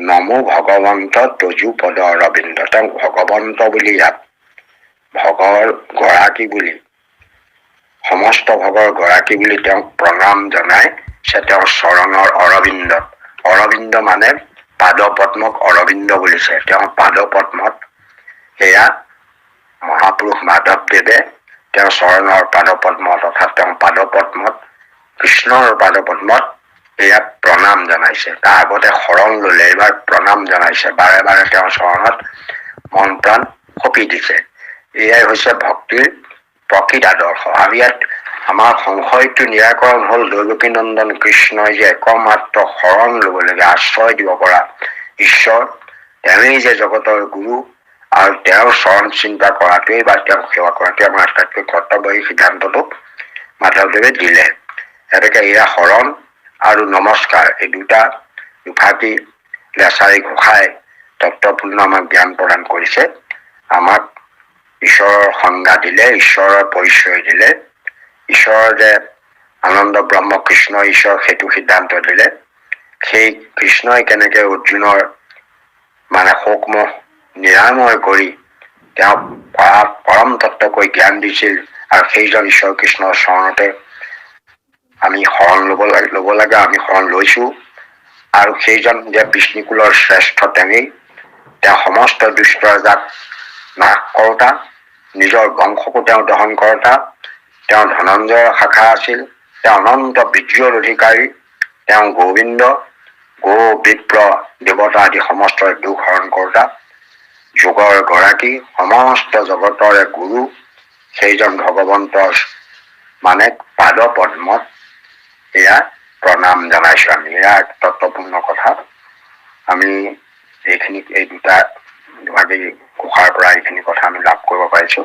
নমো ভগৱন্ত তজু পদ অৰবিন্দ, তেওঁক ভগৱন্ত বুলি ইয়াত ভগৰ গৰাকী বুলি, সমস্ত ভগৰ গৰাকী বুলি তেওঁক প্ৰণাম জনাই তেওঁৰ চৰণৰ অৰবিন্দত, অৰবিন্দ মানে পাদ পদ্মক অৰবিন্দ বুলিছে, তেওঁৰ পাদ পদ্মত সেয়া মহাপুৰুষ মাধৱদেৱে তেওঁৰ চৰণৰ পাদ পদ্মত অৰ্থাৎ তেওঁৰ পাদ পদ্মত, কৃষ্ণৰ পাদ পদ্মত এয়া প্ৰণাম জনাইছে। তাৰ আগতে শৰণ ললে, এইবাৰ প্ৰণাম জনাইছে, বাৰে বাৰে তেওঁৰ চৰণত মন প্ৰাণ সঁপি দিছে। এয়াই হৈছে ভক্তিৰ প্ৰকৃত আদৰ্শ। আৰু ইয়াত আমাৰ সংশয়টো নিৰাকৰণ হল দৈৱকী নন্দন কৃষ্ণই যে একমাত্ৰ শৰণ লবলগীয়া, আশ্ৰয় দিব পৰা ঈশ্বৰ, তেওঁৱেই যে জগতৰ গুৰু, আৰু তেওঁৰ চৰণ চিন্তা কৰাটোৱেই বা তেওঁক সেৱা কৰাটোৱে আমাৰ আটাইতকৈ কৰ্তব্য, এই সিদ্ধান্তটো মাধৱদেৱে দিলে। গতিকে এয়া শৰণ আৰু নমস্কাৰ এই দুফাকি লেছাৰী ঘোষাই তত্বপূৰ্ণ আমাক জ্ঞান প্ৰদান কৰিছে। আমাক ঈশ্বৰৰ সংজ্ঞা দিলে, ঈশ্বৰৰ পৰিচয় দিলে, ঈশ্বৰৰ যে আনন্দ ব্ৰহ্ম কৃষ্ণ ঈশ্বৰ সেইটো সিদ্ধান্ত দিলে। সেই কৃষ্ণই কেনেকে অৰ্জুনৰ মানে শোকমোহ নিৰাময় কৰি তেওঁক পৰম তত্ত্বকৈ জ্ঞান দিছিল, আৰু সেইজন ঈশ্বৰ কৃষ্ণৰ চৰণতে আমি শৰণ লব লাগে, আমি শৰণ লৈছো। আৰু সেইজন যে বিষ্ণুকুলৰ শ্ৰেষ্ঠ, তেওঁ সমস্ত দুষ্টৰ জাক নাশ কৰোতা, নিজৰ বংশকো তেওঁ দহন কৰোতা, তেওঁ ধনঞ্জয়ৰ শাখা আছিল, তেওঁ অনন্ত বীৰ্যৰ অধিকাৰী, তেওঁ গোবিন্দ, গো বিপ্ৰ দেৱতা আদি সমস্ত দুখ হৰণ কৰোতা, যোগৰ গৰাকী, সমস্ত জগতৰে গুৰু, সেইজন ভগৱন্তৰ মানে পাদ পদ্মত এয়া প্ৰণাম জনাইছো আমি। এয়া এক তত্বপূৰ্ণ কথা। আমি এইখিনি এই দুটা ঘোষাৰ পৰা এইখিনি কথা আমি লাভ কৰিব পাৰিছো।